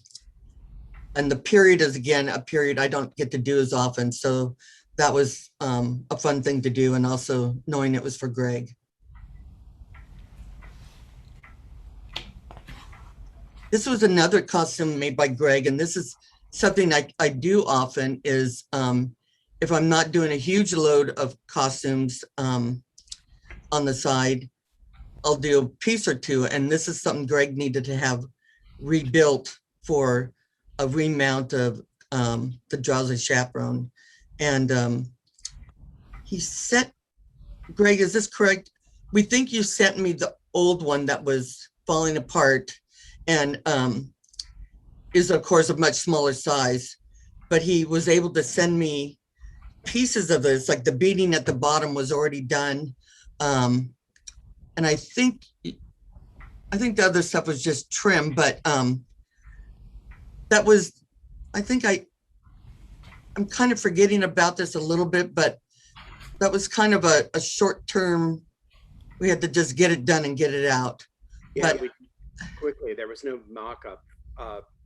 the period is, again, a period I don't get to do as often. So that was a fun thing to do. And also knowing it was for Gregg. This was another costume made by Gregg. And this is something I do often is if I'm not doing a huge load of costumes on the side, I'll do a piece or 2. And this is something Gregg needed to have rebuilt for a remount of the Drowsy Chaperone. And he sent, Gregg, is this correct? We think you sent me the old one that was falling apart, and is of course a much smaller size, but he was able to send me pieces of this, like the beading at the bottom was already done. And I think the other stuff was just trim, but that was, I think I'm kind of forgetting about this a little bit, but that was kind of a short term, we had to just get it done and get it out. Yeah, but quickly, there was no mock-up.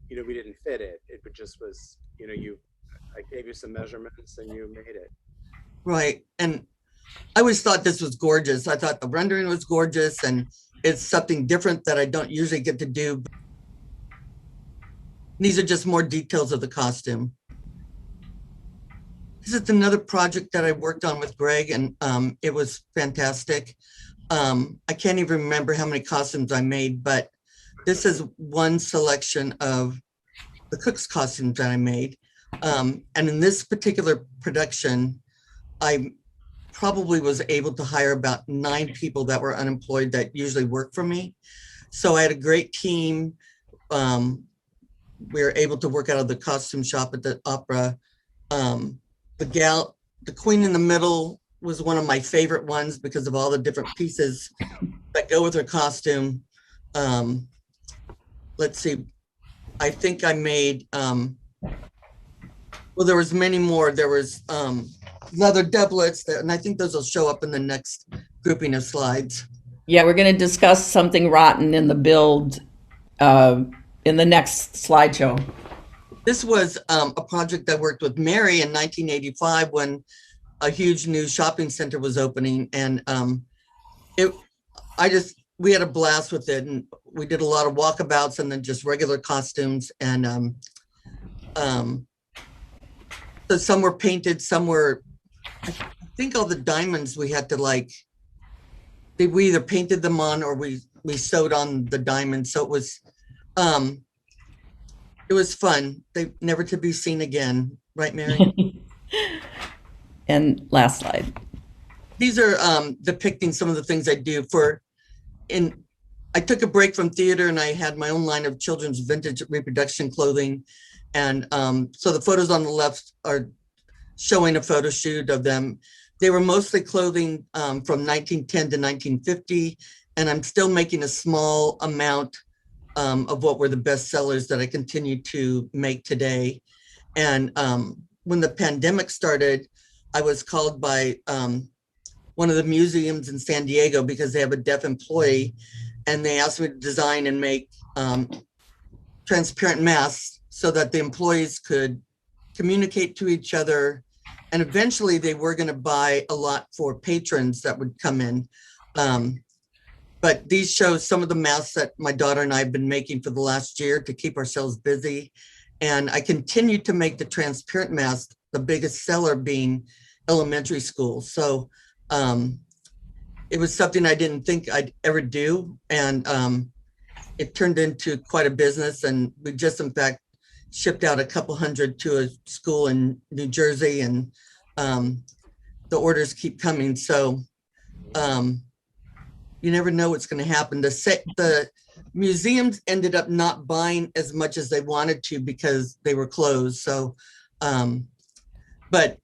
We didn't fit it. It just was, I gave you some measurements and you made it. Right. And I always thought this was gorgeous. I thought the rendering was gorgeous, and it's something different that I don't usually get to do. These are just more details of the costume. This is another project that I worked on with Gregg, and it was fantastic. I can't even remember how many costumes I made, but this is one selection of the cook's costumes that I made. And in this particular production, I probably was able to hire about 9 people that were unemployed that usually work for me. So I had a great team. We were able to work out of the costume shop at the opera. The queen in the middle was one of my favorite ones because of all the different pieces that go with her costume. Let's see, I think I made, well, there was many more. There was leather doublets, and I think those will show up in the next grouping of slides. Yeah, we're going to discuss something rotten in the build in the next slideshow. This was a project I worked with Mary in 1985 when a huge new shopping center was opening, and we had a blast with it, and we did a lot of walkabouts and then just regular costumes, and So some were painted, some were, I think all the diamonds we had to like, we either painted them on or we sewed on the diamonds. So it was fun. They never to be seen again. Right, Mary? And last slide. These are depicting some of the things I do I took a break from theater and I had my own line of children's vintage reproduction clothing. And so the photos on the left are showing a photo shoot of them. They were mostly clothing from 1910 to 1950. And I'm still making a small amount of what were the best sellers that I continue to make today. And when the pandemic started, I was called by one of the museums in San Diego because they have a deaf employee, and they asked me to design and make transparent masks so that the employees could communicate to each other. And eventually they were going to buy a lot for patrons that would come in. But these show some of the masks that my daughter and I have been making for the last year to keep ourselves busy. And I continue to make the transparent mask, the biggest seller being elementary school. So it was something I didn't think I'd ever do. And it turned into quite a business. And we just, in fact, shipped out a couple hundred to a school in New Jersey, and the orders keep coming. So you never know what's going to happen. The museums ended up not buying as much as they wanted to because they were closed. So, but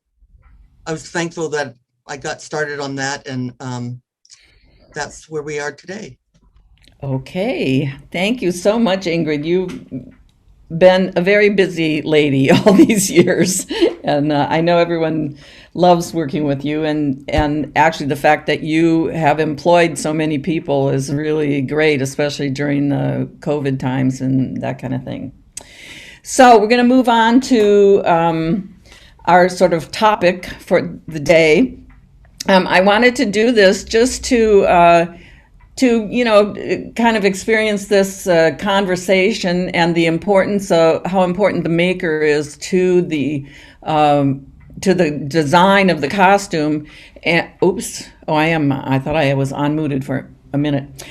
I was thankful that I got started on that, and that's where we are today. Okay. Thank you so much, Ingrid. You've been a very busy lady all these years. And I know everyone loves working with you. And actually, the fact that you have employed so many people is really great, especially during the COVID times and that kind of thing. So we're going to move on to our sort of topic for the day. I wanted to do this just to kind of experience this conversation and the importance of how important the maker is to the design of the costume. And I thought I was unmuted for a minute.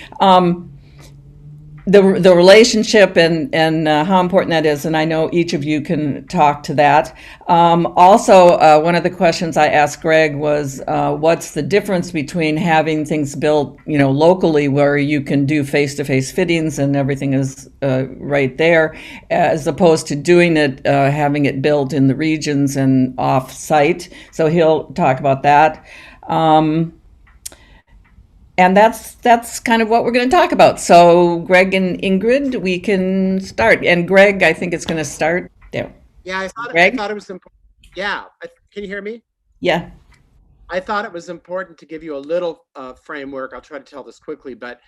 The relationship and how important that is, and I know each of you can talk to that. Also, one of the questions I asked Gregg was, what's the difference between having things built, locally where you can do face-to-face fittings and everything is right there, as opposed to doing it, having it built in the regions and off-site. So he'll talk about that. And that's kind of what we're going to talk about. So Gregg and Ingrid, we can start. And Gregg, I think it's going to start there. Yeah, I thought it was important. Yeah, can you hear me? Yeah. I thought it was important to give you a little framework. I'll try to tell this quickly, but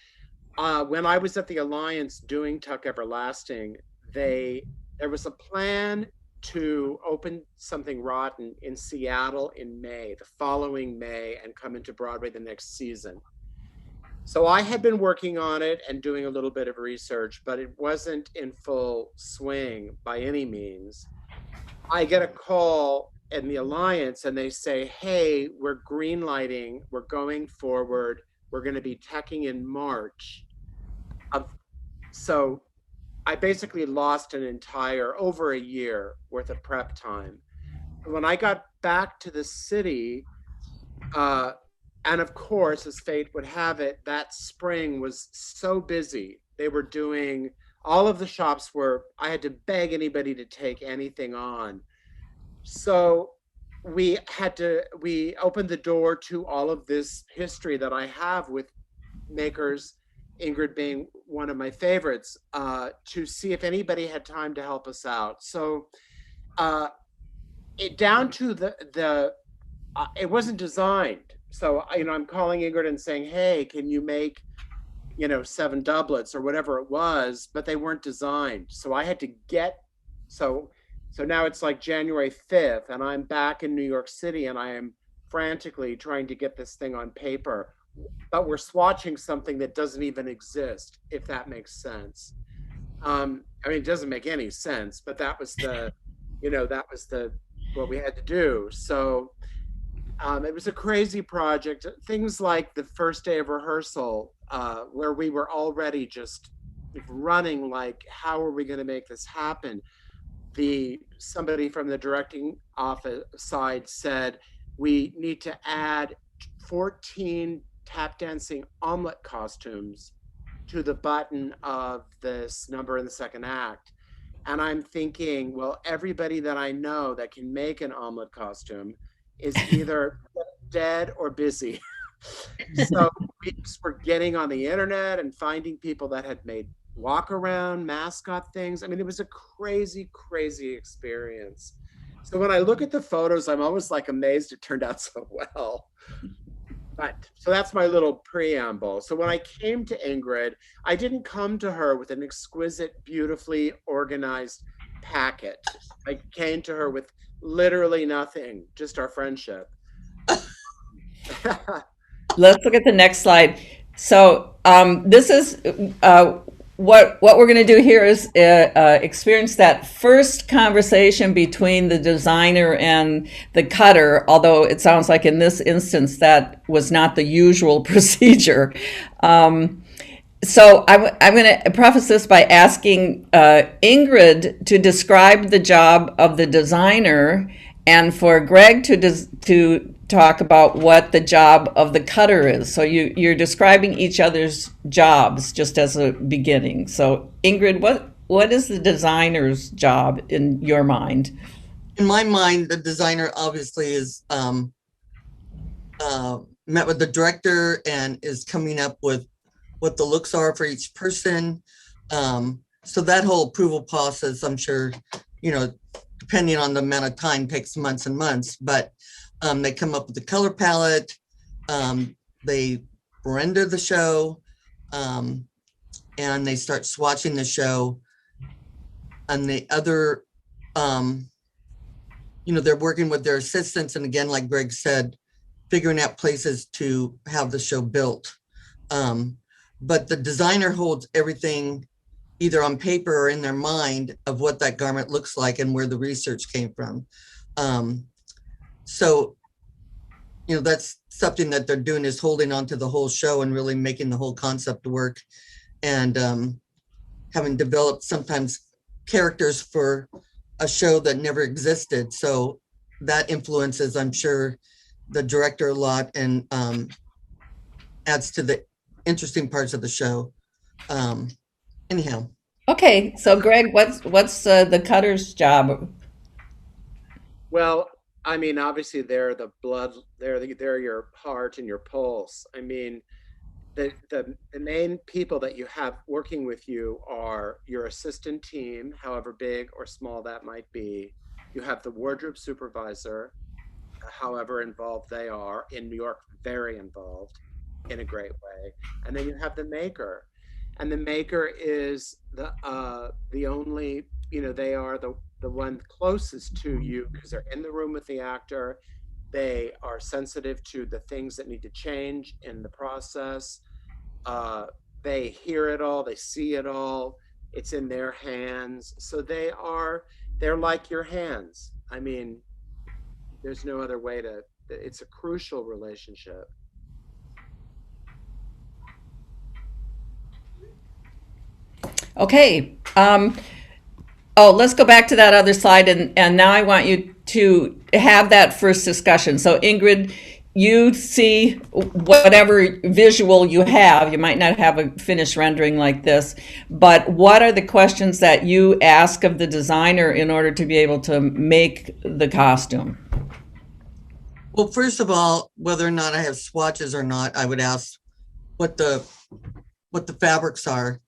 when I was at the Alliance doing Tuck Everlasting, there was a plan to open something rotten in Seattle in May, the following May, and come into Broadway the next season. So I had been working on it and doing a little bit of research, but it wasn't in full swing by any means. I get a call in the Alliance and they say, hey, we're greenlighting, we're going forward, we're going to be teching in March. So I basically lost over a year worth of prep time. When I got back to the city, and of course, as fate would have it, that spring was so busy. They were doing, all of the shops I had to beg anybody to take anything on. So we opened the door to all of this history that I have with makers, Ingrid being one of my favorites, to see if anybody had time to help us out. So down to it wasn't designed. So, I'm calling Ingrid and saying, hey, can you make, 7 doublets or whatever it was, but they weren't designed. So I had to so now it's like January 5th and I'm back in New York City and I am frantically trying to get this thing on paper, but we're swatching something that doesn't even exist, if that makes sense. It doesn't make any sense, but that was that was what we had to do. So it was a crazy project. Things like the first day of rehearsal, where we were already just running like, how are we going to make this happen? Somebody from the directing office side said, we need to add 14 tap dancing omelet costumes to the button of this number in the second act. And I'm thinking, well, everybody that I know that can make an omelet costume is either dead or busy. So we just were getting on the internet and finding people that had made walk around mascot things. I mean, it was a crazy, crazy experience. So when I look at the photos, I'm always like amazed it turned out so well. But so that's my little preamble. So when I came to Ingrid, I didn't come to her with an exquisite, beautifully organized packet. I came to her with literally nothing, just our friendship. Let's look at the next slide. So this is what we're going to do here is experience that first conversation between the designer and the cutter, although it sounds like in this instance that was not the usual procedure. So I'm going to preface this by asking Ingrid to describe the job of the designer, and for Gregg to talk about what the job of the cutter is. So you're describing each other's jobs just as a beginning. So Ingrid, what is the designer's job in your mind? In my mind, the designer obviously is met with the director and is coming up with what the looks are for each person. So that whole approval process, I'm sure, depending on the amount of time, takes months and months, but they come up with the color palette, they render the show, and they start swatching the show. And the other, they're working with their assistants. And again, like Gregg said, figuring out places to have the show built. But the designer holds everything either on paper or in their mind of what that garment looks like and where the research came from. So, that's something that they're doing, is holding on to the whole show and really making the whole concept work, and having developed sometimes characters for a show that never existed. So that influences, I'm sure, the director a lot, and adds to the interesting parts of the show. Anyhow. Okay, so Gregg, what's the cutter's job? Well, I mean, obviously they're the blood, they're your heart and your pulse. I mean, the main people that you have working with you are your assistant team, however big or small that might be. You have the wardrobe supervisor, however involved they are. In New York, very involved in a great way. And then you have the maker. And the maker is the only, they are the one closest to you, because they're in the room with the actor. They are sensitive to the things that need to change in the process. They hear it all, they see it all. It's in their hands. So they're like your hands. I mean, there's no other way it's a crucial relationship. Okay. Let's go back to that other slide, and now I want you to have that first discussion. So Ingrid, you see whatever visual you have. You might not have a finished rendering like this, but what are the questions that you ask of the designer in order to be able to make the costume? Well, first of all, whether or not I have swatches or not, I would ask what the fabrics are.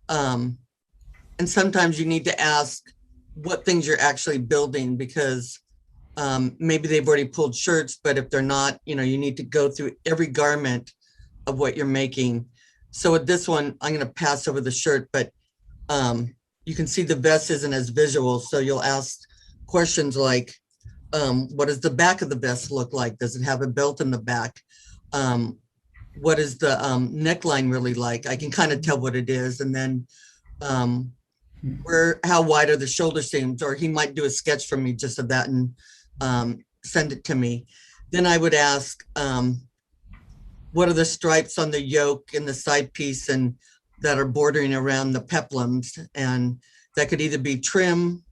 And sometimes you need to ask what things you're actually building, because maybe they've already pulled shirts, but if they're not, you need to go through every garment of what you're making. So with this one, I'm going to pass over the shirt, but you can see the vest isn't as visual. So you'll ask questions like, what does the back of the vest look like? Does it have a belt in the back? What is the neckline really like? I can kind of tell what it is. And then how wide are the shoulder seams, or he might do a sketch for me just of that and send it to me. Then I would ask, what are the stripes on the yoke and the side piece and that are bordering around the peplums? And that could either be trim,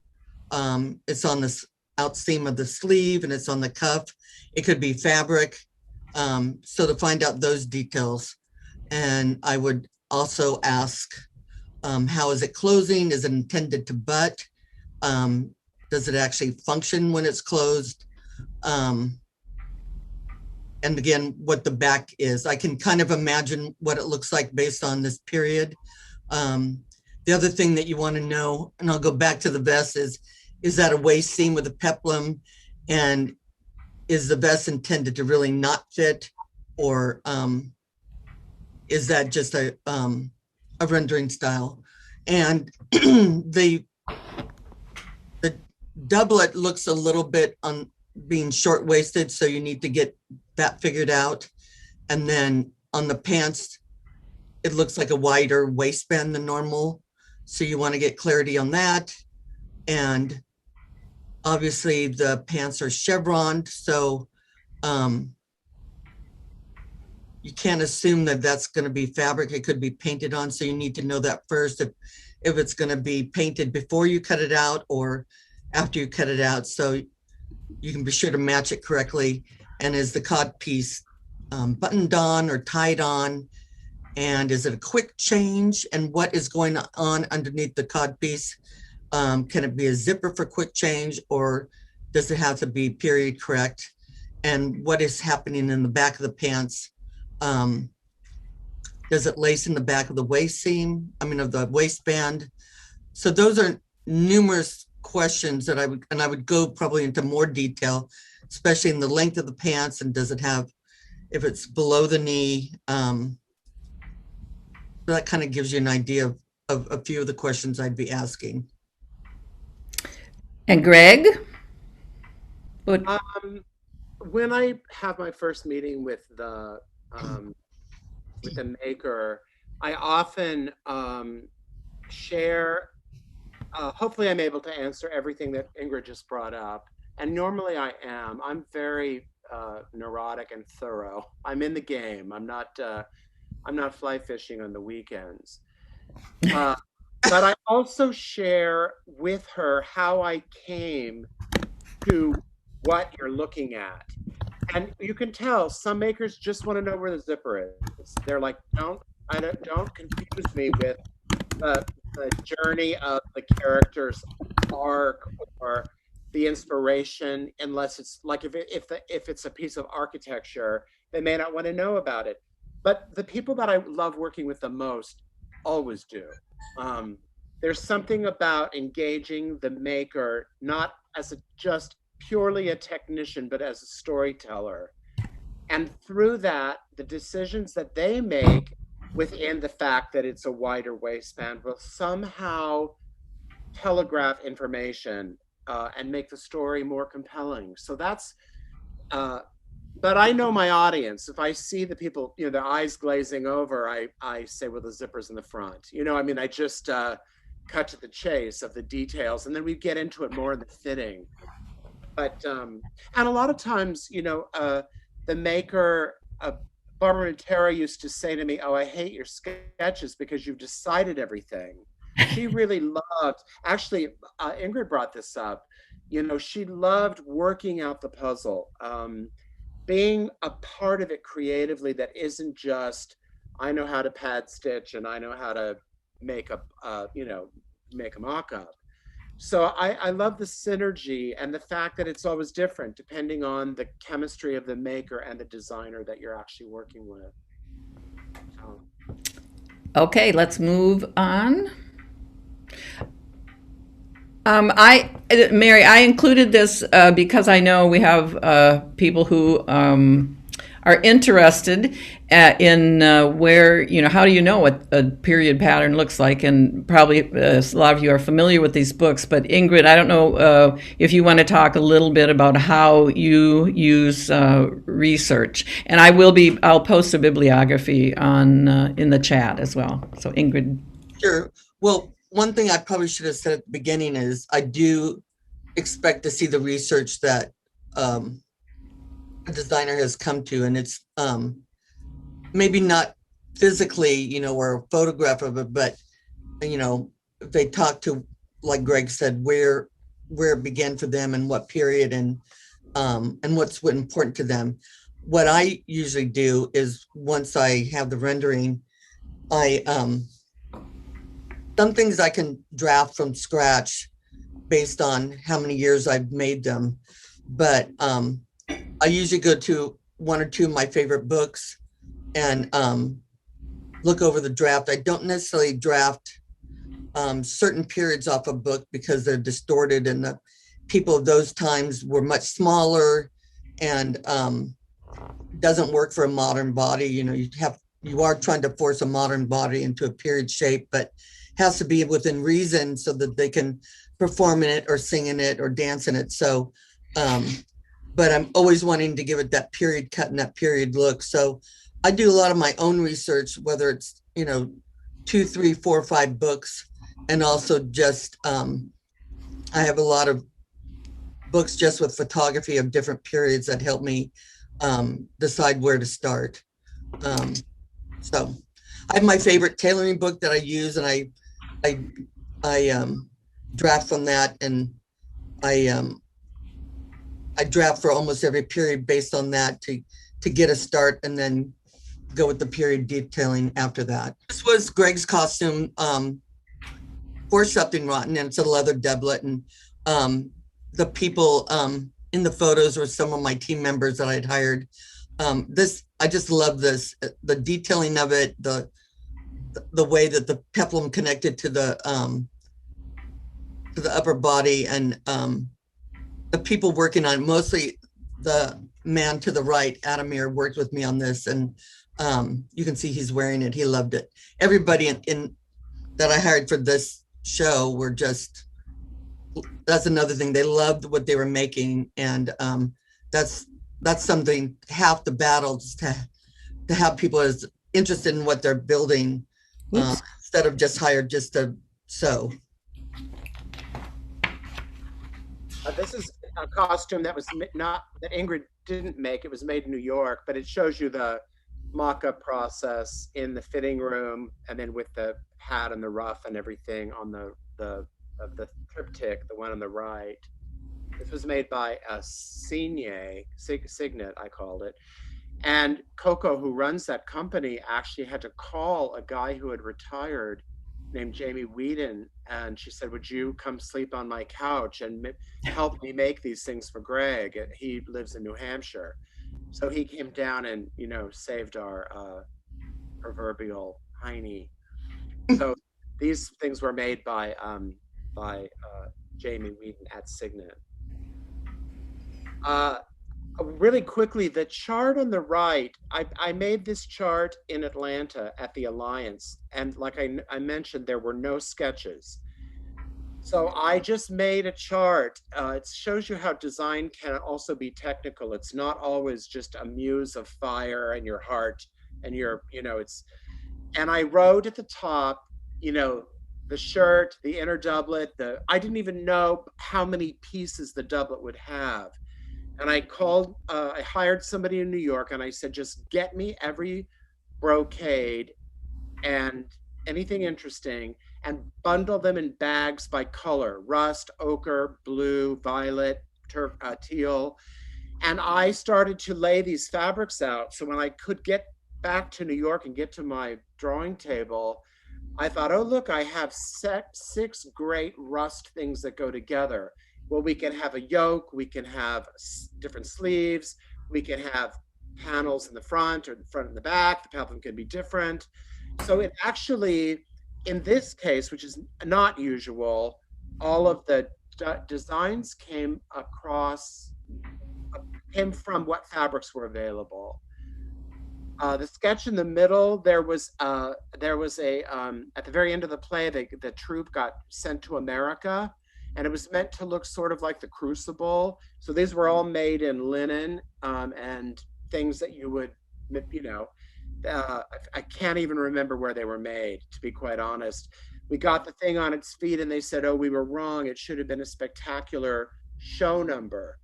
it's on the out seam of the sleeve and it's on the cuff. It could be fabric. So to find out those details. And I would also ask, how is it closing? Is it intended to butt? Does it actually function when it's closed? And again, what the back is. I can kind of imagine what it looks like based on this period. The other thing that you want to know, and I'll go back to the vest, is that a waist seam with a peplum? And is the vest intended to really not fit? Or is that just a rendering style? And the doublet looks a little bit on being short-waisted, so you need to get that figured out. And then on the pants, it looks like a wider waistband than normal, so you want to get clarity on that. And obviously the pants are chevroned, so you can't assume that that's going to be fabric. It could be painted on, so you need to know that first, if it's going to be painted before you cut it out or after you cut it out, so you can be sure to match it correctly. And is the cod piece buttoned on or tied on? And is it a quick change? And what is going on underneath the cod piece? Can it be a zipper for quick change, or does it have to be period correct? And what is happening in the back of the pants? Does it lace in the back of the waist seam? I mean, of the waistband? So those are numerous questions that I would go probably into more detail, especially in the length of the pants, and does it have, if it's below the knee, that kind of gives you an idea of a few of the questions I'd be asking. And Gregg? When I have my first meeting with the maker, I often share. Hopefully, I'm able to answer everything that Ingrid just brought up, and normally I am. I'm very neurotic and thorough. I'm in the game. I'm not fly fishing on the weekends. But I also share with her how I came to what you're looking at. And you can tell some makers just want to know where the zipper is. They're like, don't confuse me with the journey of the character's arc or the inspiration, unless it's like if it's a piece of architecture, they may not want to know about it. But the people that I love working with the most always do. There's something about engaging the maker, not as just purely a technician, but as a storyteller. And through that, the decisions that they make within the fact that it's a wider waistband will somehow telegraph information and make the story more compelling. So that's, but I know my audience. If I see the people, their eyes glazing over, I say, well, the zipper's in the front. I mean, I just cut to the chase of the details, and then we get into it more in the fitting. But, and a lot of times, the maker, Barbara Montero used to say to me, oh, I hate your sketches because you've decided everything. She really loved, actually, Ingrid brought this up, she loved working out the puzzle, being a part of it creatively that isn't just, I know how to pad stitch and I know how to make make a mock-up. So I love the synergy and the fact that it's always different depending on the chemistry of the maker and the designer that you're actually working with. So. Okay, let's move on. Mary, I included this because I know we have people who are interested in where, how do you know what a period pattern looks like? And probably a lot of you are familiar with these books, but Ingrid, I don't know if you want to talk a little bit about how you use research. And I'll post a bibliography on in the chat as well. So Ingrid. Sure. Well, one thing I probably should have said at the beginning is I do expect to see the research that a designer has come to, and it's maybe not physically, or a photograph of it, but if they talk to, like Gregg said, where it began for them and what period, and what's important to them. What I usually do is once I have the rendering, I some things I can draft from scratch based on how many years I've made them. But I usually go to one or two of my favorite books and look over the draft. I don't necessarily draft certain periods off a book because they're distorted, and the people of those times were much smaller, and doesn't work for a modern body. You are trying to force a modern body into a period shape, but has to be within reason so that they can perform in it or sing in it or dance in it. So, but I'm always wanting to give it that period cut and that period look. So I do a lot of my own research, whether it's, 2, 3, 4, 5 books. And also just, I have a lot of books just with photography of different periods that help me decide where to start. So I have my favorite tailoring book that I use, and I draft from that, and I draft for almost every period based on that to get a start, and then go with the period detailing after that. This was Gregg's costume for Something Rotten, and it's a leather doublet, and the people in the photos were some of my team members that I'd hired. I just love this, the detailing of it, the way that the peplum connected to the upper body, and the people working on it, mostly the man to the right, Adamir, worked with me on this, and you can see he's wearing it. He loved it. Everybody in that I hired for this show were just, that's another thing. They loved what they were making, and that's something, half the battle, just to have people as interested in what they're building instead of just hired just to sew. This is a costume that was not, that Ingrid didn't make. It was made in New York, but it shows you the mock-up process in the fitting room, and then with the hat and the ruff and everything on the triptych, the one on the right. This was made by a Signet, I called it. And Coco, who runs that company, actually had to call a guy who had retired named Jamie Whedon, and she said, would you come sleep on my couch and help me make these things for Gregg? And he lives in New Hampshire. So he came down and, saved our proverbial hiney. So these things were made by Jamie Whedon at Signet. Really quickly, the chart on the right, I made this chart in Atlanta at the Alliance, and like I mentioned, there were no sketches. So I just made a chart. It shows you how design can also be technical. It's not always just a muse of fire and your heart and and I wrote at the top, the shirt, the inner doublet, I didn't even know how many pieces the doublet would have. And I hired somebody in New York, and I said, just get me every brocade and anything interesting, and bundle them in bags by color: rust, ochre, blue, violet, teal. And I started to lay these fabrics out. So when I could get back to New York and get to my drawing table, I thought, oh, look, I have 6 great rust things that go together. Well, we can have a yoke, we can have different sleeves, we can have panels in the front or the front and the back. The peplum can be different. So it actually, in this case, which is not usual, all of the designs came from what fabrics were available. The sketch in the middle, there was a at the very end of the play, the troupe got sent to America, and it was meant to look sort of like the Crucible. So these were all made in linen and things that you would, I can't even remember where they were made, to be quite honest. We got the thing on its feet and they said, oh, we were wrong. It should have been a spectacular show number.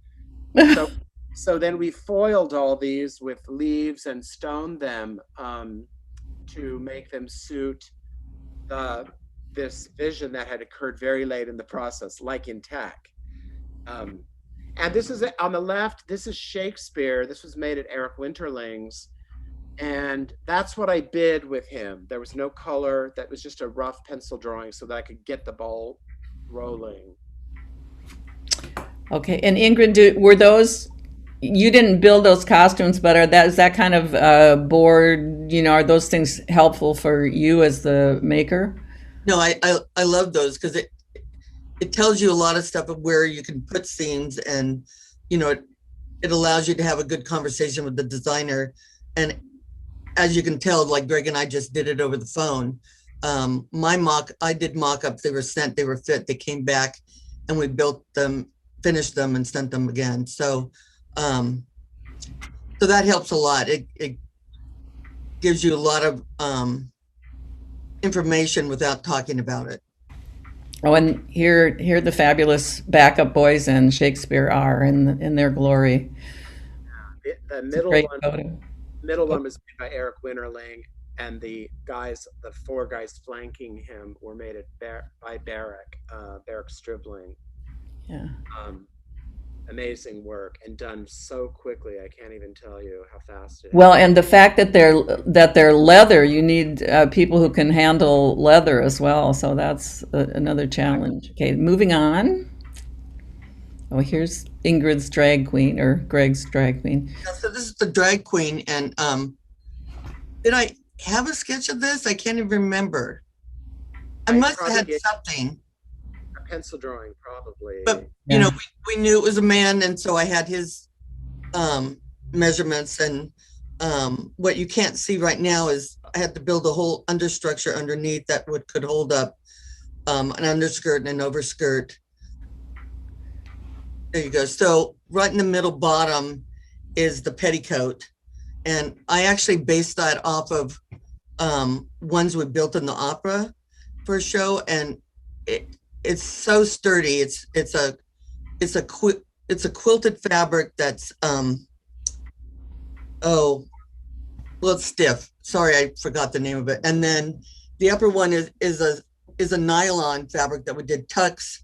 So then we foiled all these with leaves and stoned them to make them suit this vision that had occurred very late in the process, like in tech. And this is on the left, this is Shakespeare. This was made at Eric Winterling's. And that's what I did with him. There was no color. That was just a rough pencil drawing so that I could get the ball rolling. Okay, and Ingrid, were those, you didn't build those costumes, but is that kind of board, are those things helpful for you as the maker? No, I love those because it tells you a lot of stuff of where you can put scenes, and it allows you to have a good conversation with the designer. And as you can tell, like Greg and I just did it over the phone. I did mock-ups. They were sent, they were fit, they came back, and we built them, finished them, and sent them again. So that helps a lot. It gives you a lot of information without talking about it. Oh, and here the fabulous backup boys and Shakespeare are in their glory. The middle one was made by Eric Winterling, and the four guys flanking him were made by Barrick Stribling. Yeah. Amazing work, and done so quickly. I can't even tell you how fast it is. Well, and the fact that they're leather, you need people who can handle leather as well. So that's another challenge. Okay, moving on. Oh, here's Ingrid's drag queen, or Gregg's drag queen. Yeah, so this is the drag queen, and did I have a sketch of this? I can't even remember. I must have had something. Pencil drawing, probably. But we knew it was a man, and so I had his measurements. And what you can't see right now is I had to build a whole understructure underneath that could hold up an underskirt and an overskirt. There you go. So right in the middle bottom is the petticoat, and I actually based that off of ones we built in the opera for a show, and it's so sturdy. It's a quilted fabric that's it's stiff. Sorry, I forgot the name of it. And then the upper one is a nylon fabric that we did tucks,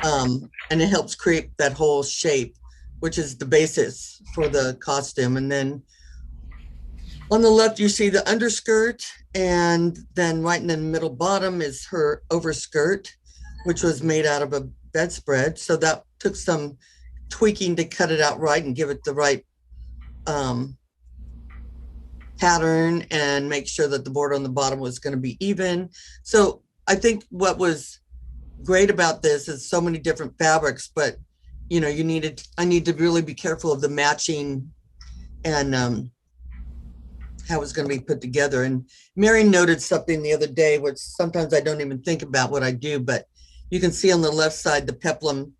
and it helps create that whole shape, which is the basis for the costume. And then on the left, you see the underskirt, and then right in the middle bottom is her overskirt, which was made out of a bedspread. So that took some tweaking to cut it out right and give it the right pattern and make sure that the border on the bottom was going to be even. So I think what was great about this is so many different fabrics, but I need to really be careful of the matching and how it's going to be put together. And Mary noted something the other day, which sometimes I don't even think about what I do, but you can see on the left side, the peplum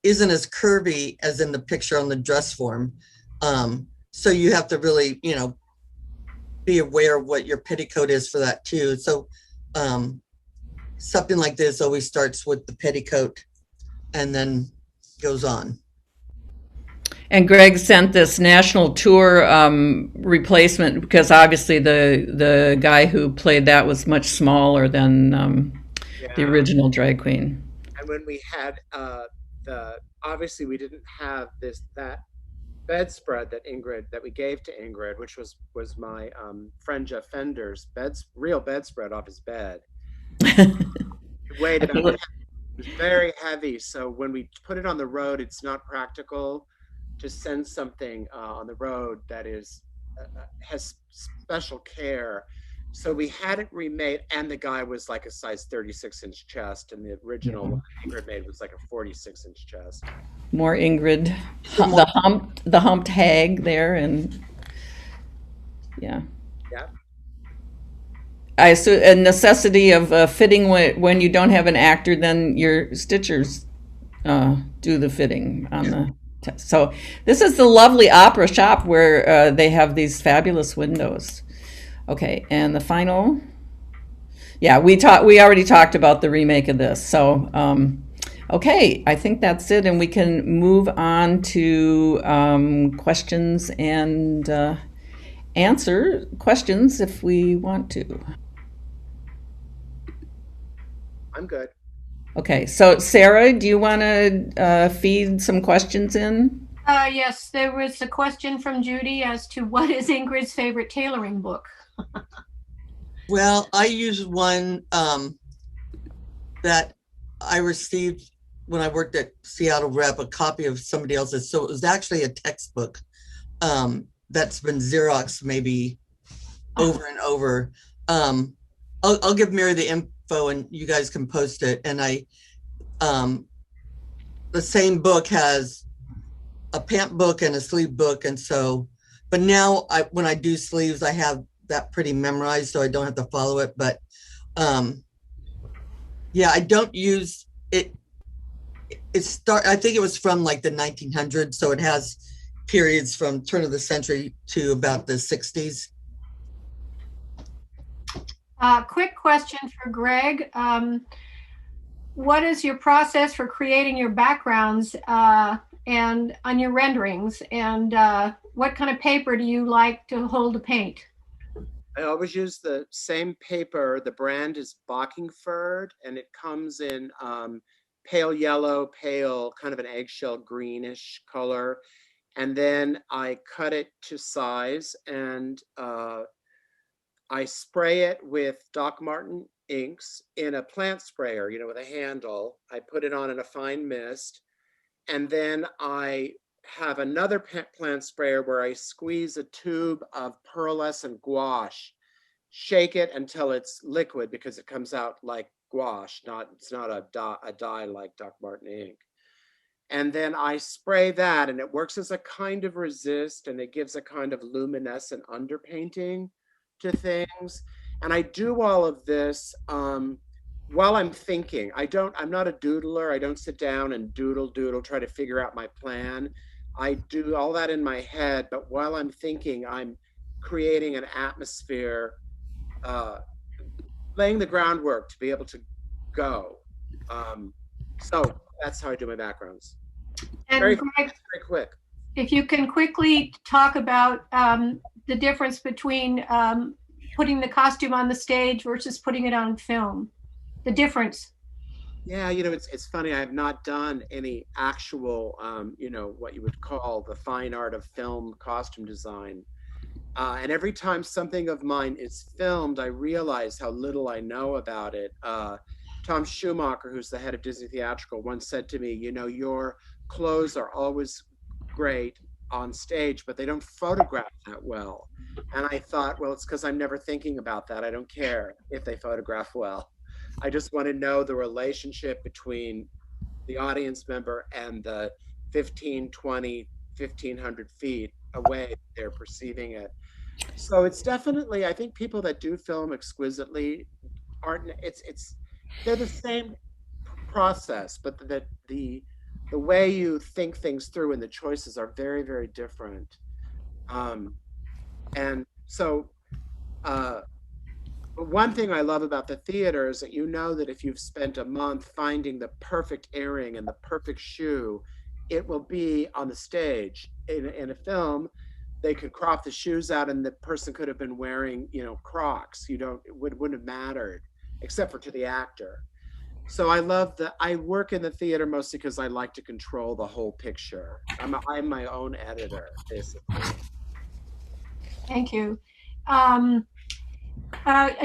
isn't as curvy as in the picture on the dress form. So you have to really, be aware of what your petticoat is for that too. So something like this always starts with the petticoat and then goes on. And Gregg sent this national tour replacement because obviously the guy who played that was much smaller than the original drag queen. And when we had obviously we didn't have that bedspread that we gave to Ingrid, which was my friend Jeff Fender's real bedspread off his bed. It weighed about, it was very heavy, so when we put it on the road, it's not practical to send something on the road that has special care. So we had it remade, and the guy was like a size 36-inch chest, and the original one Ingrid made was like a 46-inch chest. More Ingrid, the humped hag there, and yeah. I assume a necessity of fitting when you don't have an actor, then your stitchers do the fitting on the. So this is the lovely opera shop where they have these fabulous windows. Okay, and the final. Yeah, we already talked about the remake of this. So, okay, I think that's it, and we can move on to questions and answer questions if we want to. I'm good. Okay, so Sarah, do you want to feed some questions in? Yes, there was a question from Judy as to what is Ingrid's favorite tailoring book? Well, I use one that I received when I worked at Seattle Rep, a copy of somebody else's. So it was actually a textbook that's been Xeroxed maybe over and over. I'll give Mary the info and you guys can post it. And the same book has a pant book and a sleeve book. And so, but now when I do sleeves, I have that pretty memorized, so I don't have to follow it. But yeah, I don't use it. I think it was from like the 1900s, so it has periods from turn of the century to about the 60s. Quick question for Gregg. What is your process for creating your backgrounds and on your renderings? And what kind of paper do you like to hold to paint? I always use the same paper. The brand is Bockingford, and it comes in pale yellow, pale, kind of an eggshell greenish color. And then I cut it to size, and I spray it with Doc Martin inks in a plant sprayer, with a handle. I put it on in a fine mist, and then I have another plant sprayer where I squeeze a tube of pearlescent gouache, shake it until it's liquid because it comes out like gouache, it's not a dye like Doc Martin ink. And then I spray that, and it works as a kind of resist, and it gives a kind of luminescent underpainting to things. And I do all of this while I'm thinking. I'm not a doodler. I don't sit down and doodle, try to figure out my plan. I do all that in my head, but while I'm thinking, I'm creating an atmosphere, laying the groundwork to be able to go. So that's how I do my backgrounds. And Very, Gregg, very quick. if you can quickly talk about the difference between putting the costume on the stage versus putting it on film, the difference. Yeah, it's funny. I have not done any actual, what you would call the fine art of film costume design. And every time something of mine is filmed, I realize how little I know about it. Tom Schumacher, who's the head of Disney Theatrical, once said to me, your clothes are always great on stage, but they don't photograph that well. And I thought, well, it's because I'm never thinking about that. I don't care if they photograph well. I just want to know the relationship between the audience member and the 15, 20, 1,500 feet away they're perceiving it. So it's definitely, I think people that do film exquisitely they're the same process, but the way you think things through and the choices are very, very different. And so one thing I love about the theater is that that if you've spent a month finding the perfect earring and the perfect shoe, it will be on the stage. In a film, they could crop the shoes out and the person could have been wearing, Crocs. It wouldn't have mattered, except for to the actor. So I work in the theater mostly because I like to control the whole picture. I'm my own editor, basically. Thank you. A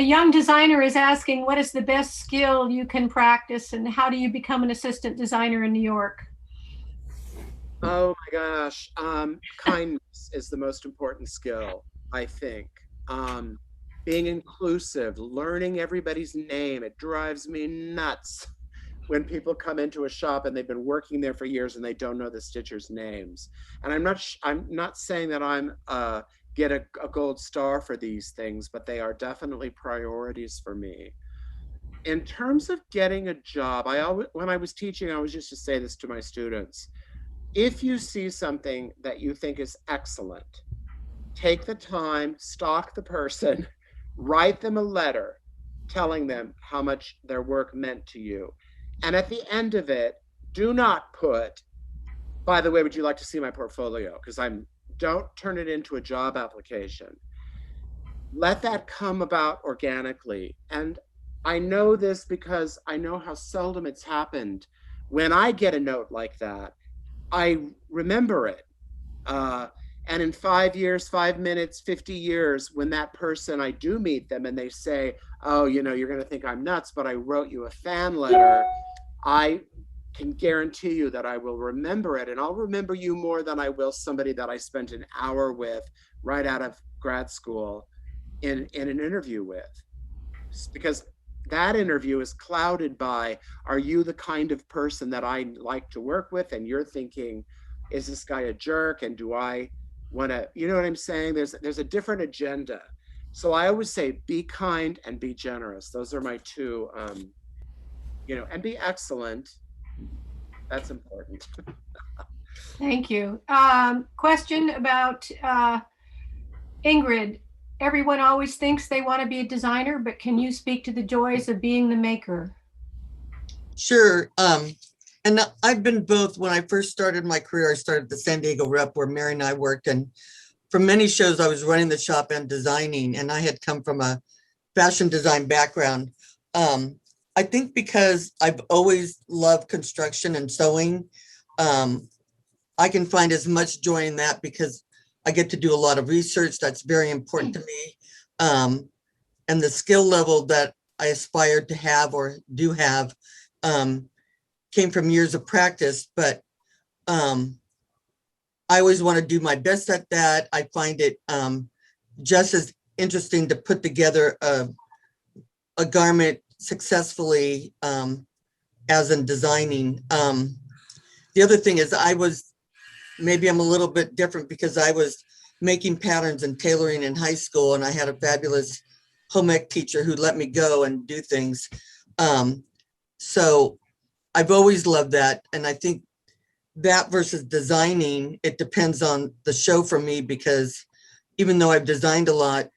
young designer is asking, what is the best skill you can practice and how do you become an assistant designer in New York? Oh my gosh. Kindness is the most important skill, I think. Being inclusive, learning everybody's name. It drives me nuts when people come into a shop and they've been working there for years and they don't know the stitchers' names. And I'm not saying that I'm get a gold star for these things, but they are definitely priorities for me. In terms of getting a job, when I was teaching, I always used to say this to my students. if you see something that you think is excellent, take the time, stalk the person, write them a letter telling them how much their work meant to you. And at the end of it, do not put, by the way, would you like to see my portfolio? Because don't turn it into a job application. Let that come about organically. And I know this because I know how seldom it's happened. When I get a note like that, I remember it. And in 5 years, 5 minutes, 50 years, when that person, I do meet them and they say, oh, you're going to think I'm nuts, but I wrote you a fan letter, I can guarantee you that I will remember it. And I'll remember you more than I will somebody that I spent an hour with right out of grad school in an interview with. Because that interview is clouded by, are you the kind of person that I like to work with? And you're thinking, is this guy a jerk? And do I want to, you know what I'm saying? There's a different agenda. So I always say, be kind and be generous. Those are my two, and be excellent. That's important. Thank you. Question about Ingrid. Everyone always thinks they want to be a designer, but can you speak to the joys of being the maker? Sure. And I've been both. When I first started my career, I started at the San Diego Rep where Mary and I worked. And for many shows, I was running the shop and designing, and I had come from a fashion design background. I think because I've always loved construction and sewing, I can find as much joy in that because I get to do a lot of research. That's very important to me. And the skill level that I aspired to have or do have came from years of practice, but I always want to do my best at that. I find it just as interesting to put together a garment successfully as in designing. The other thing is maybe I'm a little bit different because I was making patterns and tailoring in high school, and I had a fabulous home ec teacher who let me go and do things. So I've always loved that. And I think that versus designing, it depends on the show for me, because even though I've designed a lot,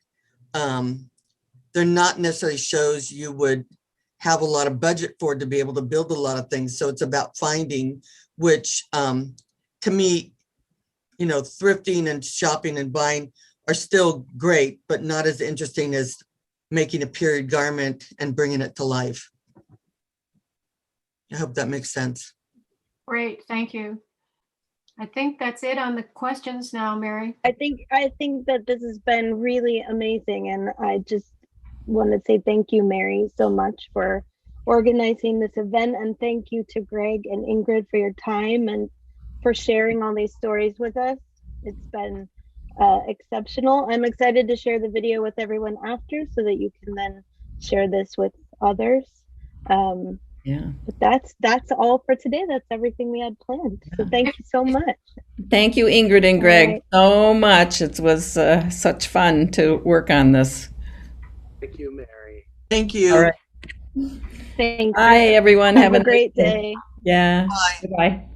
they're not necessarily shows you would have a lot of budget for to be able to build a lot of things. So it's about finding which, to me, thrifting and shopping and buying are still great, but not as interesting as making a period garment and bringing it to life. I hope that makes sense. Great, thank you. I think that's it on the questions now, Mary. I think that this has been really amazing, and I just want to say thank you, Mary, so much for organizing this event, and thank you to Gregg and Ingrid for your time and for sharing all these stories with us. It's been exceptional. I'm excited to share the video with everyone after so that you can then share this with others. Yeah. But that's all for today. That's everything we had planned. So thank you so much. Thank you, Ingrid and Gregg, right. so much. It was such fun to work on this. Thank you, Mary. Thank you. All right. Thank you. Bye, everyone. Have a nice great day. Yeah. Bye. Goodbye.